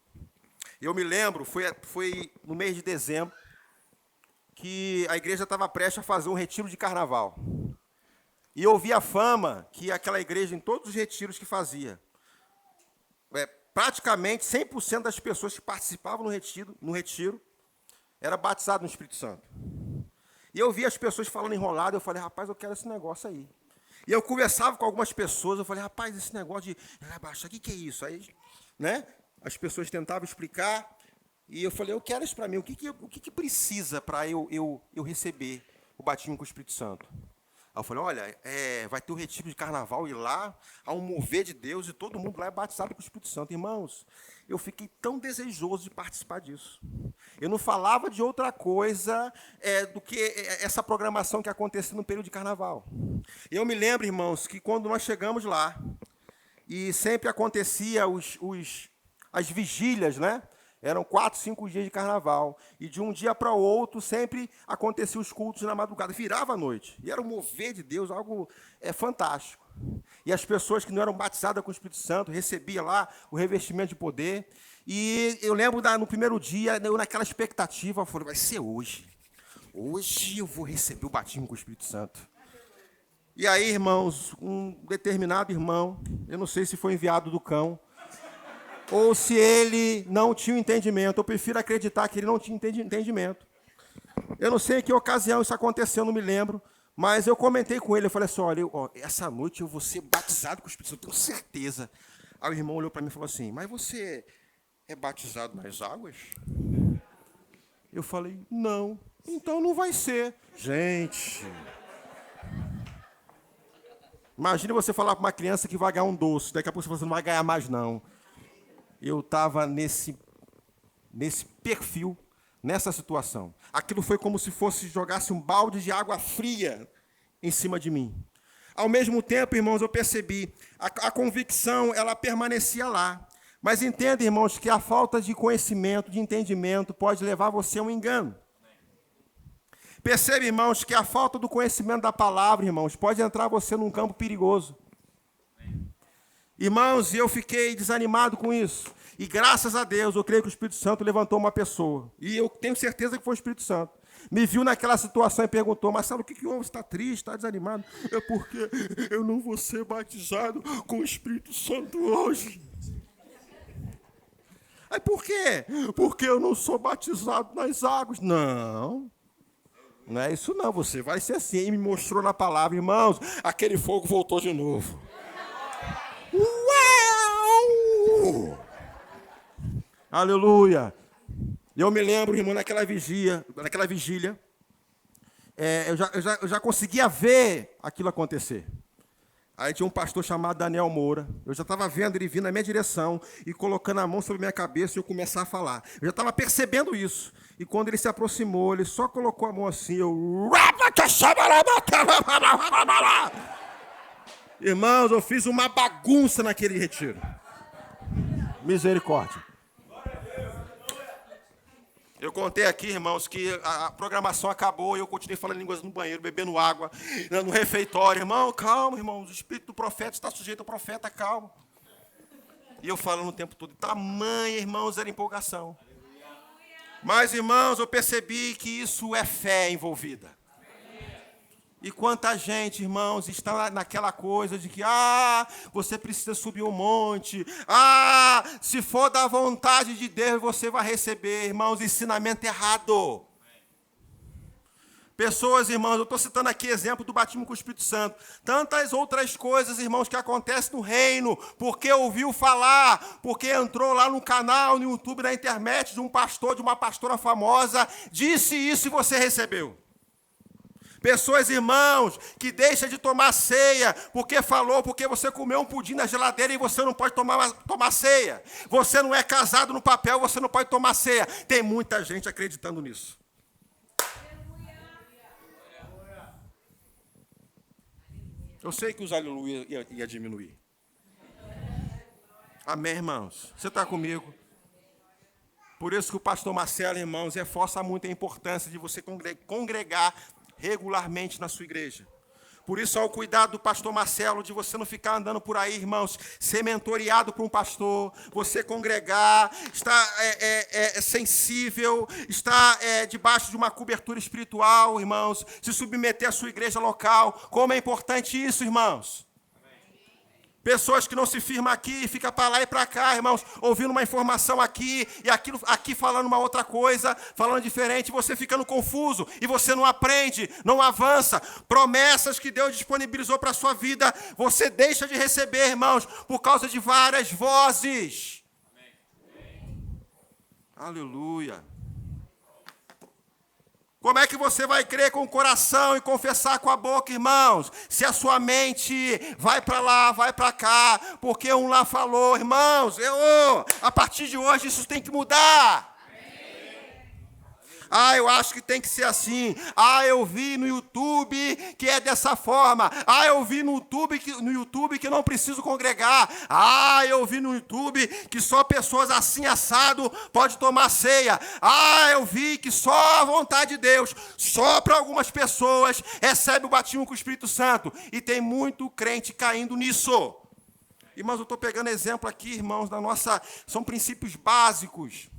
Eu me lembro, foi no mês de dezembro, que a igreja estava prestes a fazer um retiro de carnaval. E eu ouvi a fama que aquela igreja, em todos os retiros que fazia, praticamente 100% das pessoas que participavam no retiro era batizado no Espírito Santo. E eu vi as pessoas falando enrolado, eu falei, rapaz, eu quero esse negócio aí. E eu conversava com algumas pessoas, eu falei, rapaz, esse negócio de abaixar, o que é isso? Aí, né, as pessoas tentavam explicar, e eu falei, eu quero isso para mim, o que precisa para eu receber o batismo com o Espírito Santo? Aí eu falei, olha, vai ter o retiro de carnaval, e lá há um mover de Deus, e todo mundo lá é batizado com o Espírito Santo. Irmãos, eu fiquei tão desejoso de participar disso. Eu não falava de outra coisa do que essa programação que acontecia no período de carnaval. Eu me lembro, irmãos, que quando nós chegamos lá, e sempre acontecia as vigílias, né? Eram 4, 5 dias de carnaval. E de um dia para o outro, sempre aconteciam os cultos na madrugada. Virava a noite. E era um mover de Deus, algo fantástico. E as pessoas que não eram batizadas com o Espírito Santo, recebiam lá o revestimento de poder. E eu lembro, no primeiro dia, eu naquela expectativa, eu falei, vai ser hoje. Hoje eu vou receber o batismo com o Espírito Santo. E aí, irmãos, um determinado irmão, eu não sei se foi enviado do cão, ou se ele não tinha entendimento. Eu prefiro acreditar que ele não tinha entendimento. Eu não sei em que ocasião isso aconteceu, não me lembro, mas eu comentei com ele, eu falei assim, olha, essa noite eu vou ser batizado com o Espírito Santo, eu tenho certeza. Aí o irmão olhou para mim e falou assim, mas você é batizado nas águas? Eu falei, não, então não vai ser. Gente, Imagine você falar para uma criança que vai ganhar um doce, daqui a pouco você não vai ganhar mais, não. Eu estava nesse perfil, nessa situação. Aquilo foi como se jogasse um balde de água fria em cima de mim. Ao mesmo tempo, irmãos, eu percebi, a convicção, ela permanecia lá. Mas entenda, irmãos, que a falta de conhecimento, de entendimento, pode levar você a um engano. Percebe, irmãos, que a falta do conhecimento da palavra, irmãos, pode entrar você num campo perigoso. Irmãos, eu fiquei desanimado com isso. E graças a Deus, eu creio que o Espírito Santo levantou uma pessoa. E eu tenho certeza que foi o Espírito Santo. Me viu naquela situação e perguntou, Marcelo, o que houve? Você está triste, está desanimado? É porque eu não vou ser batizado com o Espírito Santo hoje. Aí por quê? Porque eu não sou batizado nas águas. Não é isso não, você vai ser assim. E me mostrou na palavra, irmãos, aquele fogo voltou de novo. Uau! Aleluia! Eu me lembro, irmão, naquela vigília, eu já conseguia ver aquilo acontecer. Aí tinha um pastor chamado Daniel Moura. Eu já estava vendo ele vir na minha direção e colocando a mão sobre minha cabeça e eu começar a falar. Eu já estava percebendo isso. E quando ele se aproximou, ele só colocou a mão assim, Irmãos, eu fiz uma bagunça naquele retiro. Misericórdia. Eu contei aqui, irmãos, que a programação acabou e eu continuei falando línguas no banheiro, bebendo água, no refeitório. Irmão, calma, irmãos, o espírito do profeta está sujeito ao profeta, calma. E eu falando o tempo todo, tamanha, irmãos, era empolgação. Mas, irmãos, eu percebi que isso é fé envolvida. E quanta gente, irmãos, está naquela coisa de que, você precisa subir um monte. Se for da vontade de Deus, você vai receber, irmãos, ensinamento errado. Pessoas, irmãos, eu estou citando aqui exemplo do batismo com o Espírito Santo. Tantas outras coisas, irmãos, que acontecem no reino, porque ouviu falar, porque entrou lá no canal, no YouTube, na internet, de um pastor, de uma pastora famosa, disse isso e você recebeu. Pessoas, irmãos, que deixam de tomar ceia porque você comeu um pudim na geladeira e você não pode tomar ceia. Você não é casado no papel, você não pode tomar ceia. Tem muita gente acreditando nisso. Eu sei que os aleluia ia diminuir. Amém, irmãos? Você está comigo? Por isso que o pastor Marcelo, irmãos, reforça muito a importância de você congregar regularmente na sua igreja. Por isso, ao cuidado do pastor Marcelo, de você não ficar andando por aí, irmãos, ser mentoreado por um pastor, você congregar, estar sensível, estar debaixo de uma cobertura espiritual, irmãos, se submeter à sua igreja local. Como é importante isso, irmãos? Pessoas que não se firmam aqui, ficam para lá e para cá, irmãos, ouvindo uma informação aqui, e aquilo aqui falando uma outra coisa, falando diferente, você ficando confuso, e você não aprende, não avança. Promessas que Deus disponibilizou para a sua vida, você deixa de receber, irmãos, por causa de várias vozes. Amém. Aleluia. Como é que você vai crer com o coração e confessar com a boca, irmãos? Se a sua mente vai para lá, vai para cá, porque um lá falou, irmãos, a partir de hoje isso tem que mudar. Eu acho que tem que ser assim. Eu vi no YouTube que é dessa forma. Eu vi no YouTube que não preciso congregar. Eu vi no YouTube que só pessoas assim assado pode tomar ceia. Eu vi que só a vontade de Deus, só para algumas pessoas recebe o batismo com o Espírito Santo. E tem muito crente caindo nisso. Irmãos, eu estou pegando exemplo aqui, irmãos, são princípios básicos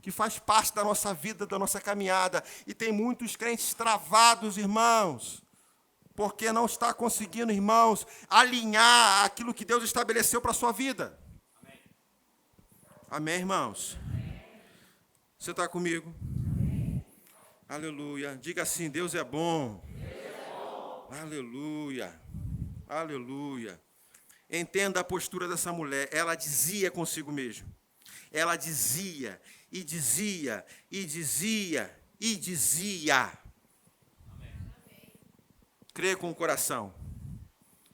que faz parte da nossa vida, da nossa caminhada. E tem muitos crentes travados, irmãos, porque não está conseguindo, irmãos, alinhar aquilo que Deus estabeleceu para a sua vida. Amém, Amém, irmãos? Amém. Você está comigo? Amém. Aleluia. Diga assim, Deus é bom. Deus é bom. Aleluia. Aleluia. Entenda a postura dessa mulher. Ela dizia consigo mesma. Ela dizia, e dizia, e dizia, e dizia. Amém. Crê com o coração.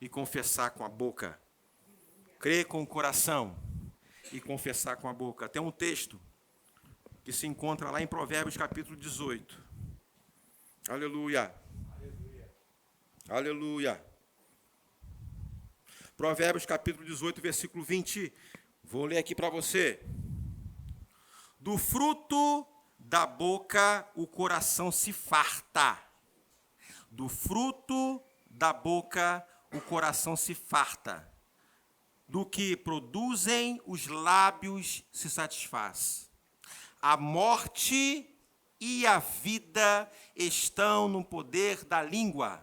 e confessar com a boca. Crer com o coração e confessar com a boca. Tem um texto que se encontra lá em Provérbios capítulo 18. Aleluia. Aleluia. Provérbios capítulo 18, versículo 20. Vou ler aqui para você. Do fruto da boca o coração se farta. Do fruto da boca o coração se farta. Do que produzem os lábios se satisfaz. A morte e a vida estão no poder da língua.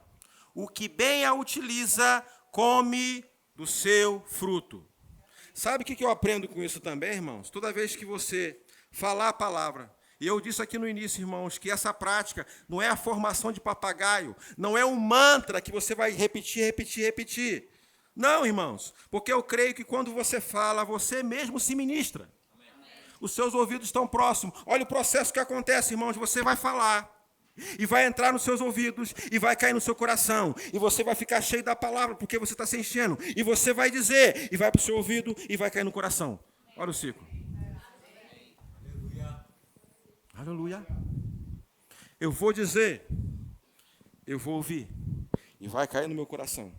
O que bem a utiliza, come do seu fruto. Sabe o que eu aprendo com isso também, irmãos? Toda vez que você falar a palavra, e eu disse aqui no início, irmãos, que essa prática não é a formação de papagaio, não é um mantra que você vai repetir, repetir, repetir. Não, irmãos, porque eu creio que quando você fala, você mesmo se ministra. Os seus ouvidos estão próximos. Olha o processo que acontece, irmãos. Você vai falar e vai entrar nos seus ouvidos e vai cair no seu coração. E você vai ficar cheio da palavra porque você está se enchendo. E você vai dizer e vai para o seu ouvido e vai cair no coração. Olha o ciclo. Aleluia. Eu vou dizer, eu vou ouvir e vai cair no meu coração.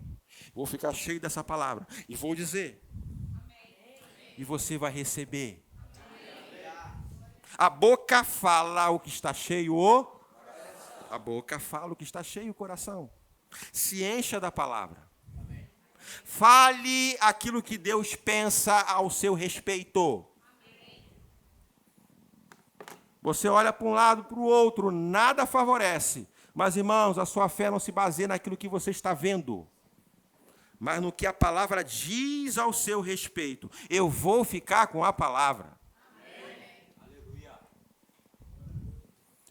Vou ficar cheio dessa palavra e vou dizer. E você vai receber. A boca fala o que está cheio, a boca fala o que está cheio o coração. Se encha da palavra. Fale aquilo que Deus pensa ao seu respeito. Você olha para um lado, para o outro, nada favorece. Mas, irmãos, a sua fé não se baseia naquilo que você está vendo, mas no que a palavra diz ao seu respeito. Eu vou ficar com a palavra.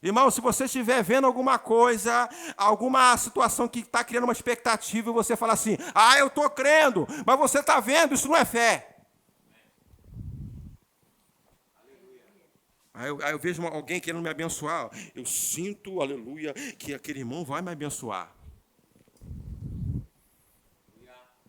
Irmão, se você estiver vendo alguma coisa, alguma situação que está criando uma expectativa, e você fala assim, eu estou crendo, mas você está vendo, isso não é fé. Aí eu vejo alguém querendo me abençoar, eu sinto, aleluia, que aquele irmão vai me abençoar.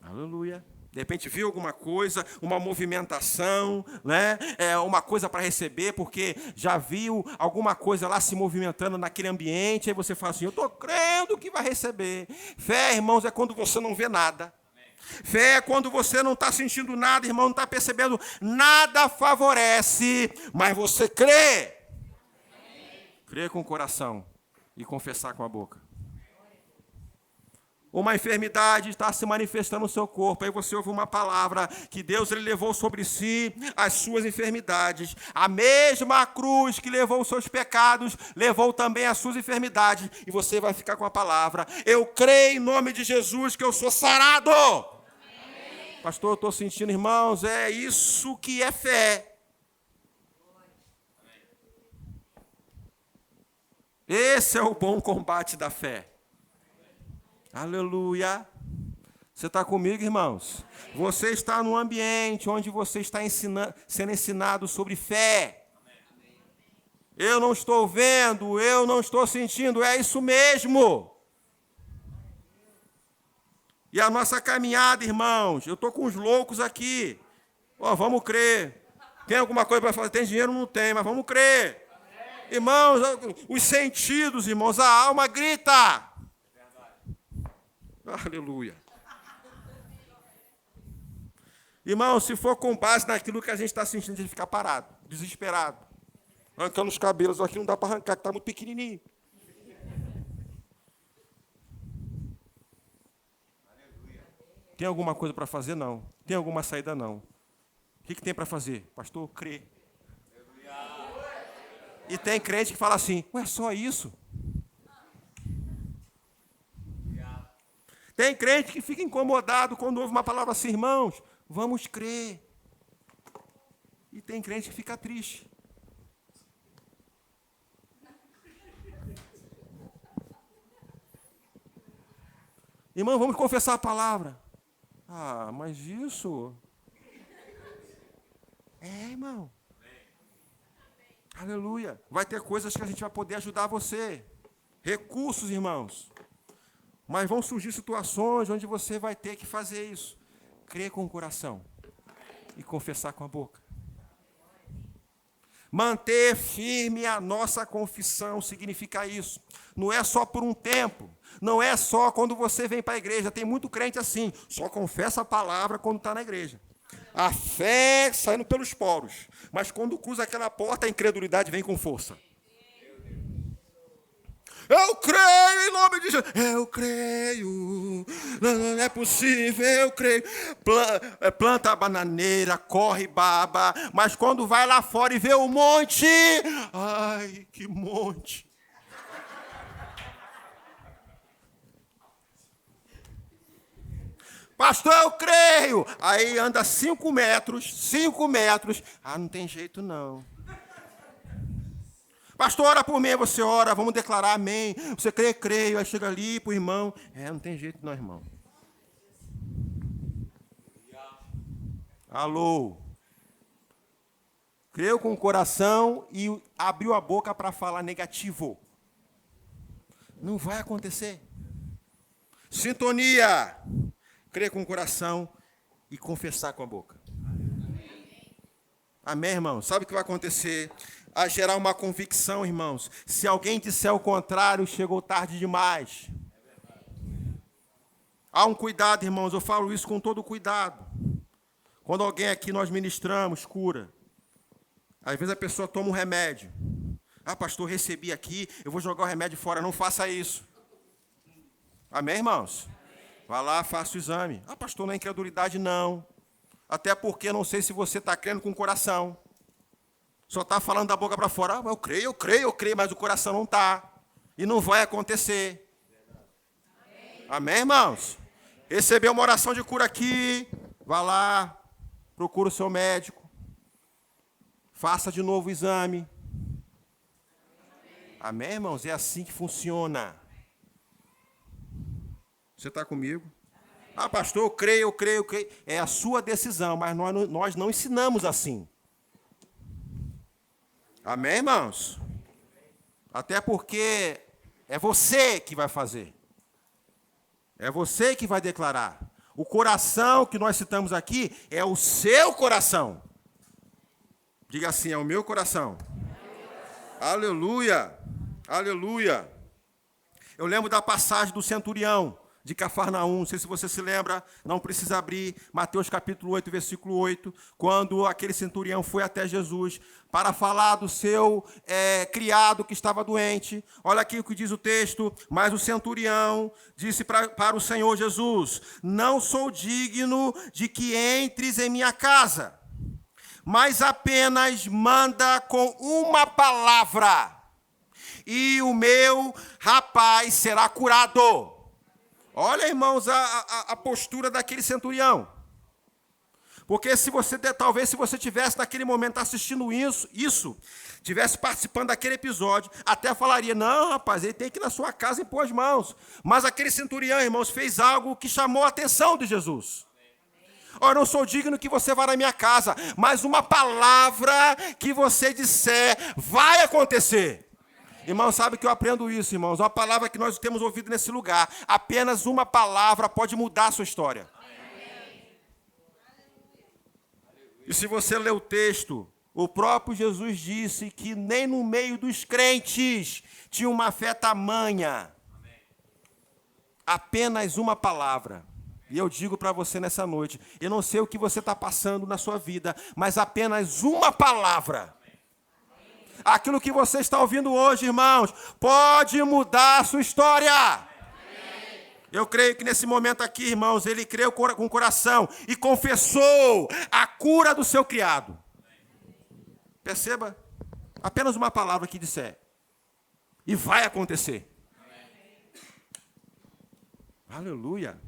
Aleluia. De repente viu alguma coisa, uma movimentação, né? Uma coisa para receber, porque já viu alguma coisa lá se movimentando naquele ambiente, aí você fala assim, eu estou crendo que vai receber. Fé, irmãos, é quando você não vê nada. Fé é quando você não está sentindo nada, irmão, não está percebendo, nada favorece, mas você crê. Crê com o coração e confessar com a boca. Uma enfermidade está se manifestando no seu corpo. Aí você ouve uma palavra que Deus ele levou sobre si as suas enfermidades. A mesma cruz que levou os seus pecados, levou também as suas enfermidades. E você vai ficar com a palavra. Eu creio em nome de Jesus que eu sou sarado. Amém. Pastor, eu estou sentindo, irmãos, é isso que é fé. Esse é o bom combate da fé. Aleluia. Você está comigo, irmãos? Você está num ambiente onde você está sendo ensinado sobre fé. Eu não estou vendo, eu não estou sentindo, é isso mesmo. E a nossa caminhada, irmãos, eu estou com os loucos aqui. Vamos crer. Tem alguma coisa para fazer? Tem dinheiro? Não tem, mas vamos crer. Irmãos, os sentidos, irmãos, a alma grita. Aleluia. Irmão, se for com base naquilo que a gente está sentindo, a gente fica parado, desesperado. Arrancando os cabelos, aqui não dá para arrancar, que está muito pequenininho. Tem alguma coisa para fazer? Não. Tem alguma saída? Não. O que tem para fazer? Pastor, crê. E tem crente que fala assim, ué, só isso? Tem crente que fica incomodado quando ouve uma palavra assim, irmãos, vamos crer. E tem crente que fica triste. Irmão, vamos confessar a palavra. Mas isso... irmão. Aleluia. Vai ter coisas que a gente vai poder ajudar você. Recursos, irmãos. Mas vão surgir situações onde você vai ter que fazer isso. Crer com o coração e confessar com a boca. Manter firme a nossa confissão significa isso. Não é só por um tempo. Não é só quando você vem para a igreja. Tem muito crente assim. Só confessa a palavra quando está na igreja. A fé saindo pelos poros. Mas quando cruza aquela porta, a incredulidade vem com força. Eu creio em nome de Jesus. Eu creio. Não é possível, eu creio. Planta a bananeira, corre baba. Mas quando vai lá fora e vê o monte. Ai, que monte. Pastor, eu creio. Aí anda 5 metros. Ah, não tem jeito não. Pastor, ora por mim, você ora, vamos declarar amém. Você crê, creio. Aí chega ali pro irmão. Não tem jeito não, irmão. Alô. Creu com o coração e abriu a boca para falar negativo. Não vai acontecer. Sintonia. Crer com o coração e confessar com a boca. Amém, irmão? Sabe o que vai acontecer? A gerar uma convicção, irmãos. Se alguém disser o contrário, chegou tarde demais. Há um cuidado, irmãos, eu falo isso com todo cuidado. Quando alguém aqui nós ministramos, cura. Às vezes a pessoa toma um remédio. Ah, pastor, recebi aqui, eu vou jogar o remédio fora. Não faça isso. Amém, irmãos? Vá lá, faça o exame. Ah, pastor, não é incredulidade, não. Até porque não sei se você está crendo com o coração. Só está falando da boca para fora. Ah, eu creio, mas o coração não está. E não vai acontecer. Amém, irmãos? Recebeu uma oração de cura aqui. Vá lá, procura o seu médico. Faça de novo o exame. Amém, irmãos? É assim que funciona. Você está comigo? Ah, pastor, eu creio. É a sua decisão, mas nós não ensinamos assim. Amém, irmãos? Até porque é você que vai fazer. É você que vai declarar. O coração que nós citamos aqui é o seu coração. Diga assim, é o meu coração. Aleluia. Aleluia. Eu lembro da passagem do centurião de Cafarnaum, não sei se você se lembra, não precisa abrir, Mateus capítulo 8, versículo 8, quando aquele centurião foi até Jesus para falar do seu criado que estava doente. Olha aqui o que diz o texto: mas o centurião disse para o Senhor Jesus: não sou digno de que entres em minha casa, mas apenas manda com uma palavra, e o meu rapaz será curado. Olha, irmãos, a postura daquele centurião. Porque talvez se você tivesse naquele momento assistindo isso, tivesse participando daquele episódio, até falaria: não, rapaz, ele tem que ir na sua casa e pôr as mãos. Mas aquele centurião, irmãos, fez algo que chamou a atenção de Jesus. Eu não sou digno que você vá na minha casa, mas uma palavra que você disser vai acontecer. Irmão, sabe que eu aprendo isso, irmãos? Uma palavra que nós temos ouvido nesse lugar. Apenas uma palavra pode mudar a sua história. E se você ler o texto, o próprio Jesus disse que nem no meio dos crentes tinha uma fé tamanha. Apenas uma palavra. E eu digo para você nessa noite, eu não sei o que você está passando na sua vida, mas apenas uma palavra. Aquilo que você está ouvindo hoje, irmãos, pode mudar a sua história. Eu creio que nesse momento aqui, irmãos, ele creu com o coração e confessou a cura do seu criado. Perceba? Apenas uma palavra que disser. E vai acontecer. Aleluia.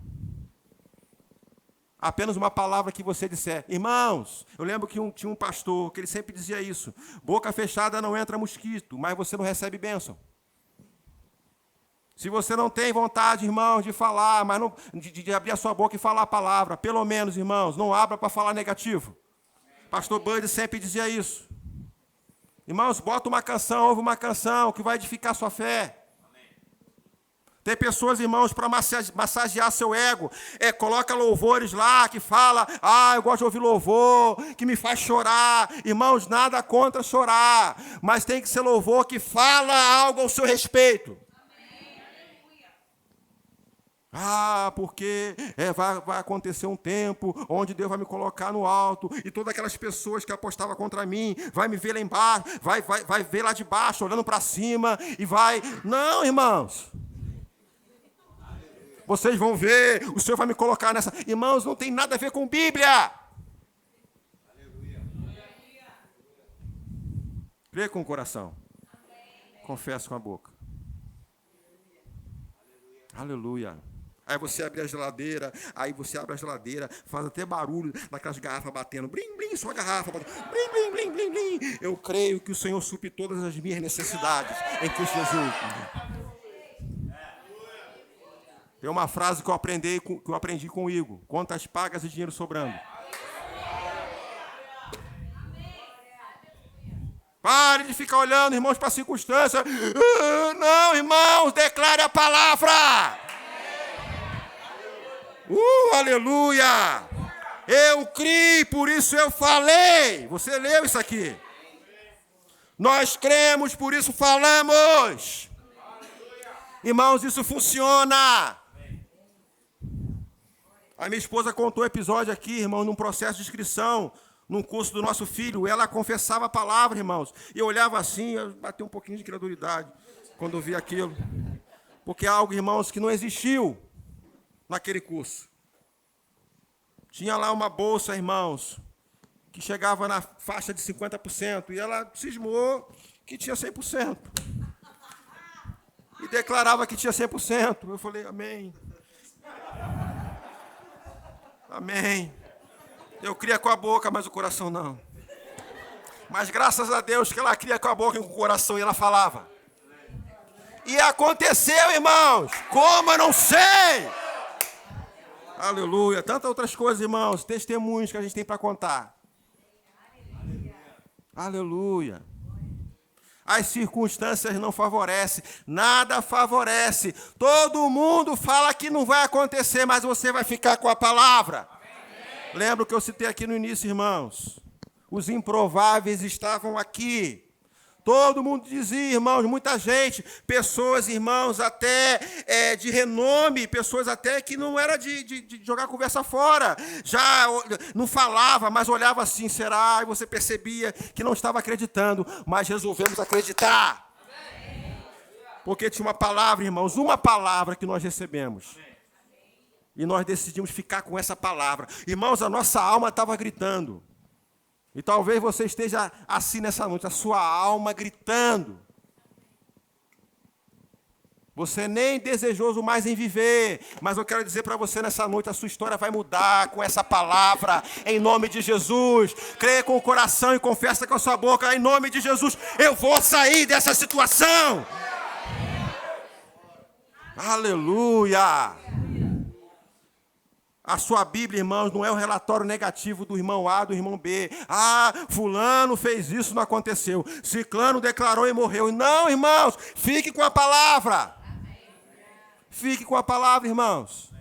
Apenas uma palavra que você disser. Irmãos, eu lembro que tinha um pastor que ele sempre dizia isso: boca fechada não entra mosquito, mas você não recebe bênção. Se você não tem vontade, irmãos, de falar, mas não, de abrir a sua boca e falar a palavra, pelo menos, irmãos, não abra para falar negativo. Pastor Bud sempre dizia isso. Irmãos, bota uma canção, ouve uma canção que vai edificar a sua fé. Tem pessoas, irmãos, para massagear seu ego. Coloca louvores lá que fala, eu gosto de ouvir louvor, que me faz chorar. Irmãos, nada contra chorar, mas tem que ser louvor que fala algo ao seu respeito. Porque vai acontecer um tempo onde Deus vai me colocar no alto e todas aquelas pessoas que apostavam contra mim vai me ver lá embaixo, vai ver lá de baixo, olhando para cima e vai... Não, irmãos. Vocês vão ver, o Senhor vai me colocar nessa... Irmãos, não tem nada a ver com Bíblia. Crê com o coração. Confessa com a boca. Aleluia. Aí você abre a geladeira, faz até barulho daquelas garrafas batendo. Blim, blim, sua garrafa batendo. Blim, blim, blim, blim, blim. Eu creio que o Senhor supre todas as minhas necessidades em Cristo Jesus. Tem uma frase que eu aprendi com o Igor. Contas pagas e dinheiro sobrando. Pare de ficar olhando, irmãos, para a circunstância. Não, irmãos, declare a palavra. Aleluia. Eu criei, por isso eu falei. Você leu isso aqui. Nós cremos, por isso falamos. Irmãos, isso funciona. A minha esposa contou um episódio aqui, irmão, num processo de inscrição, num curso do nosso filho. Ela confessava a palavra, irmãos. E eu olhava assim, eu bati um pouquinho de incredulidade quando eu vi aquilo. Porque é algo, irmãos, que não existiu naquele curso. Tinha lá uma bolsa, irmãos, que chegava na faixa de 50%. E ela cismou que tinha 100%. E declarava que tinha 100%. Eu falei, amém. Amém. Eu cria com a boca, mas o coração não. Mas graças a Deus que ela cria com a boca e com o coração e ela falava. E aconteceu, irmãos. Como eu não sei. Aleluia. Tantas outras coisas, irmãos. Testemunhos que a gente tem para contar. Aleluia. As circunstâncias não favorecem, nada favorece. Todo mundo fala que não vai acontecer, mas você vai ficar com a palavra. Amém. Lembra o que eu citei aqui no início, irmãos? Os improváveis estavam aqui. Todo mundo dizia, irmãos, muita gente, pessoas, irmãos, até de renome, pessoas até que não era de jogar a conversa fora, já não falava, mas olhava assim, será? E você percebia que não estava acreditando, mas resolvemos acreditar. Porque tinha uma palavra, irmãos, uma palavra que nós recebemos. E nós decidimos ficar com essa palavra. Irmãos, a nossa alma estava gritando. E talvez você esteja assim nessa noite, a sua alma gritando. Você nem desejoso mais em viver, mas eu quero dizer para você nessa noite, a sua história vai mudar com essa palavra, em nome de Jesus. Creia com o coração e confessa com a sua boca, em nome de Jesus, eu vou sair dessa situação. Aleluia. A sua Bíblia, irmãos, não é um relatório negativo do irmão A, do irmão B. Fulano fez isso, não aconteceu. Ciclano declarou e morreu. Não, irmãos, fique com a palavra. Fique com a palavra, irmãos.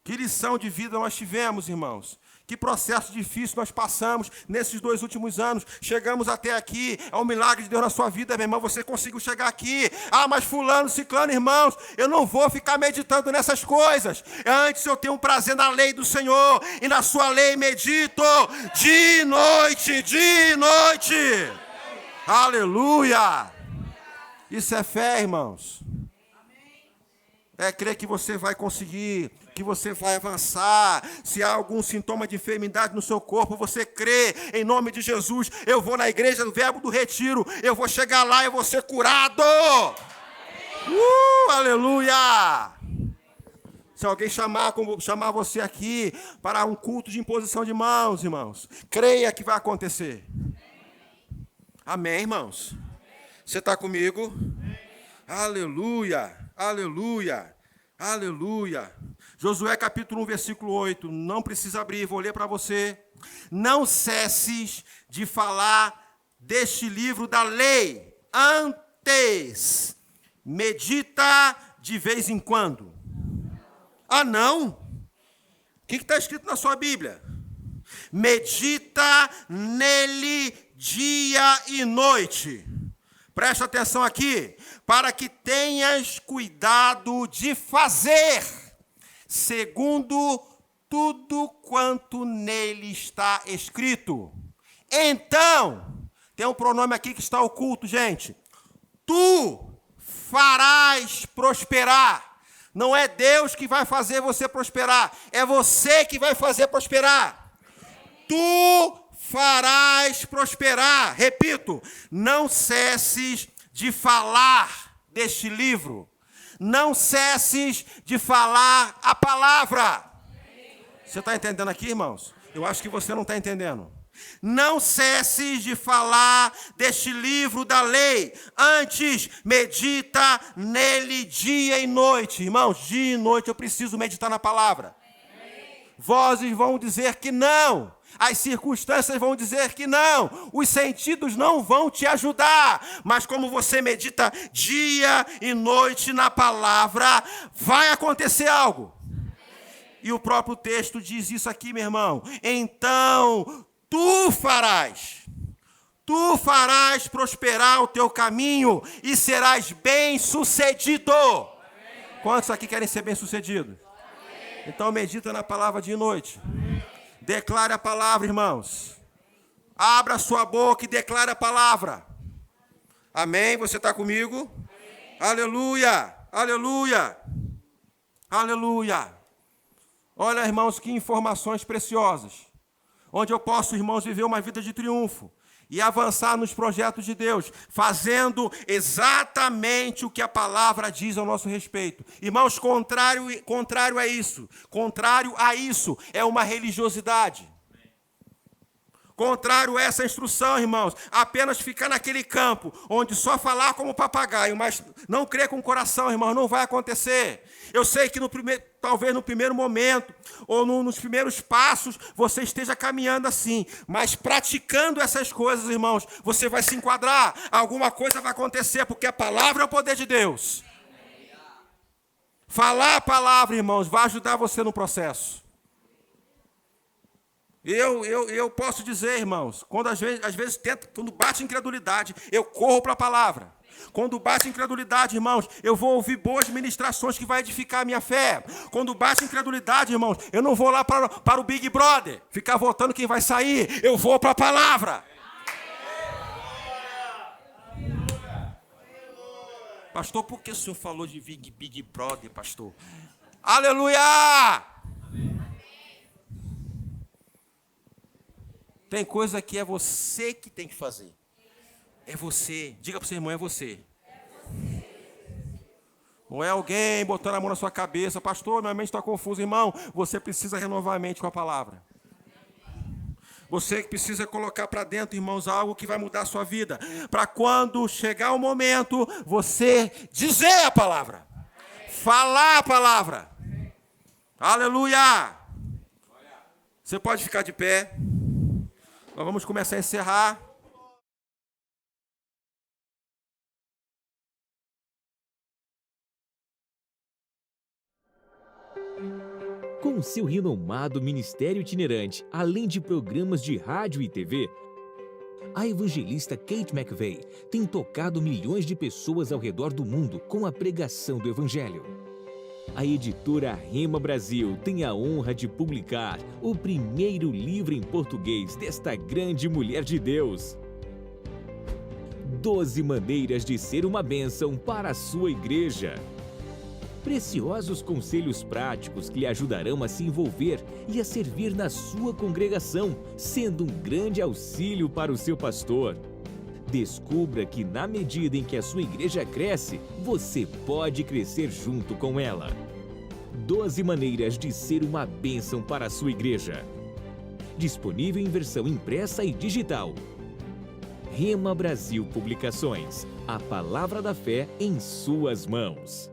Que lição de vida nós tivemos, irmãos. Que processo difícil nós passamos nesses 2 últimos anos. Chegamos até aqui. É um milagre de Deus na sua vida, meu irmão. Você conseguiu chegar aqui. Mas fulano, ciclano, irmãos, eu não vou ficar meditando nessas coisas. Antes eu tenho um prazer na lei do Senhor. E na sua lei medito de noite, de noite. Aleluia. Isso é fé, irmãos. É crer que você vai conseguir, que você vai avançar. Se há algum sintoma de enfermidade no seu corpo, você crê, em nome de Jesus, eu vou na igreja do Verbo do Retiro, eu vou chegar lá e vou ser curado. Aleluia! Se alguém chamar você aqui para um culto de imposição de mãos, irmãos, creia que vai acontecer. Amém, irmãos? Você está comigo? Aleluia! Aleluia, aleluia. Josué capítulo 1, versículo 8. Não precisa abrir, vou ler para você. Não cesses de falar deste livro da lei antes, medita de vez em quando. Ah, não? O que está escrito na sua Bíblia? Medita nele dia e noite. Presta atenção aqui. Para que tenhas cuidado de fazer, segundo tudo quanto nele está escrito. Então, tem um pronome aqui que está oculto, gente. Tu farás prosperar. Não é Deus que vai fazer você prosperar, é você que vai fazer prosperar. Tu farás prosperar. Repito, não cesses de falar deste livro. Não cesses de falar a palavra. Você está entendendo aqui, irmãos? Eu acho que você não está entendendo. Não cesses de falar deste livro da lei. Antes, medita nele dia e noite. Irmãos, dia e noite eu preciso meditar na palavra. Vozes vão dizer que não. As circunstâncias vão dizer que não. Os sentidos não vão te ajudar. Mas como você medita dia e noite na palavra, vai acontecer algo. E o próprio texto diz isso aqui, meu irmão. Então, tu farás prosperar o teu caminho e serás bem-sucedido. Quantos aqui querem ser bem-sucedidos? Então medita na palavra de noite. Declare a palavra, irmãos. Abra a sua boca e declare a palavra. Amém? Você está comigo? Aleluia! Aleluia! Aleluia! Olha, irmãos, que informações preciosas. Onde eu posso, irmãos, viver uma vida de triunfo e avançar nos projetos de Deus, fazendo exatamente o que a palavra diz ao nosso respeito. Irmãos, contrário a isso é uma religiosidade. Contrário a essa instrução, irmãos, apenas ficar naquele campo, onde só falar como papagaio, mas não crer com o coração, irmão, não vai acontecer. Eu sei que talvez no primeiro momento, ou nos primeiros passos, você esteja caminhando assim, mas praticando essas coisas, irmãos, você vai se enquadrar, alguma coisa vai acontecer, porque a palavra é o poder de Deus. Falar a palavra, irmãos, vai ajudar você no processo. Eu posso dizer, irmãos, às vezes quando bate incredulidade, eu corro para a palavra. Quando bate incredulidade, irmãos, eu vou ouvir boas ministrações que vai edificar a minha fé. Quando bate incredulidade, irmãos, eu não vou lá para o Big Brother, ficar votando quem vai sair. Eu vou para a palavra. Pastor, por que o senhor falou de Big Brother, pastor? Aleluia! Tem coisa que é você que tem que fazer. É você. Diga para o seu irmão, é você. Não é alguém botando a mão na sua cabeça. Pastor, minha mente está confusa. Irmão, você precisa renovar a mente com a palavra. Você precisa colocar para dentro, irmãos, algo que vai mudar a sua vida. Para quando chegar o momento, você dizer a palavra. Falar a palavra. Aleluia! Você pode ficar de pé. Nós vamos começar a encerrar. Com seu renomado ministério itinerante, além de programas de rádio e TV, a evangelista Kate McVeigh tem tocado milhões de pessoas ao redor do mundo com a pregação do Evangelho. A editora Rema Brasil tem a honra de publicar o primeiro livro em português desta grande mulher de Deus. 12 maneiras de ser uma bênção para a sua igreja. Preciosos conselhos práticos que lhe ajudarão a se envolver e a servir na sua congregação, sendo um grande auxílio para o seu pastor. Descubra que, na medida em que a sua igreja cresce, você pode crescer junto com ela. 12 maneiras de ser uma bênção para a sua igreja. Disponível em versão impressa e digital. Rema Brasil Publicações. A palavra da fé em suas mãos.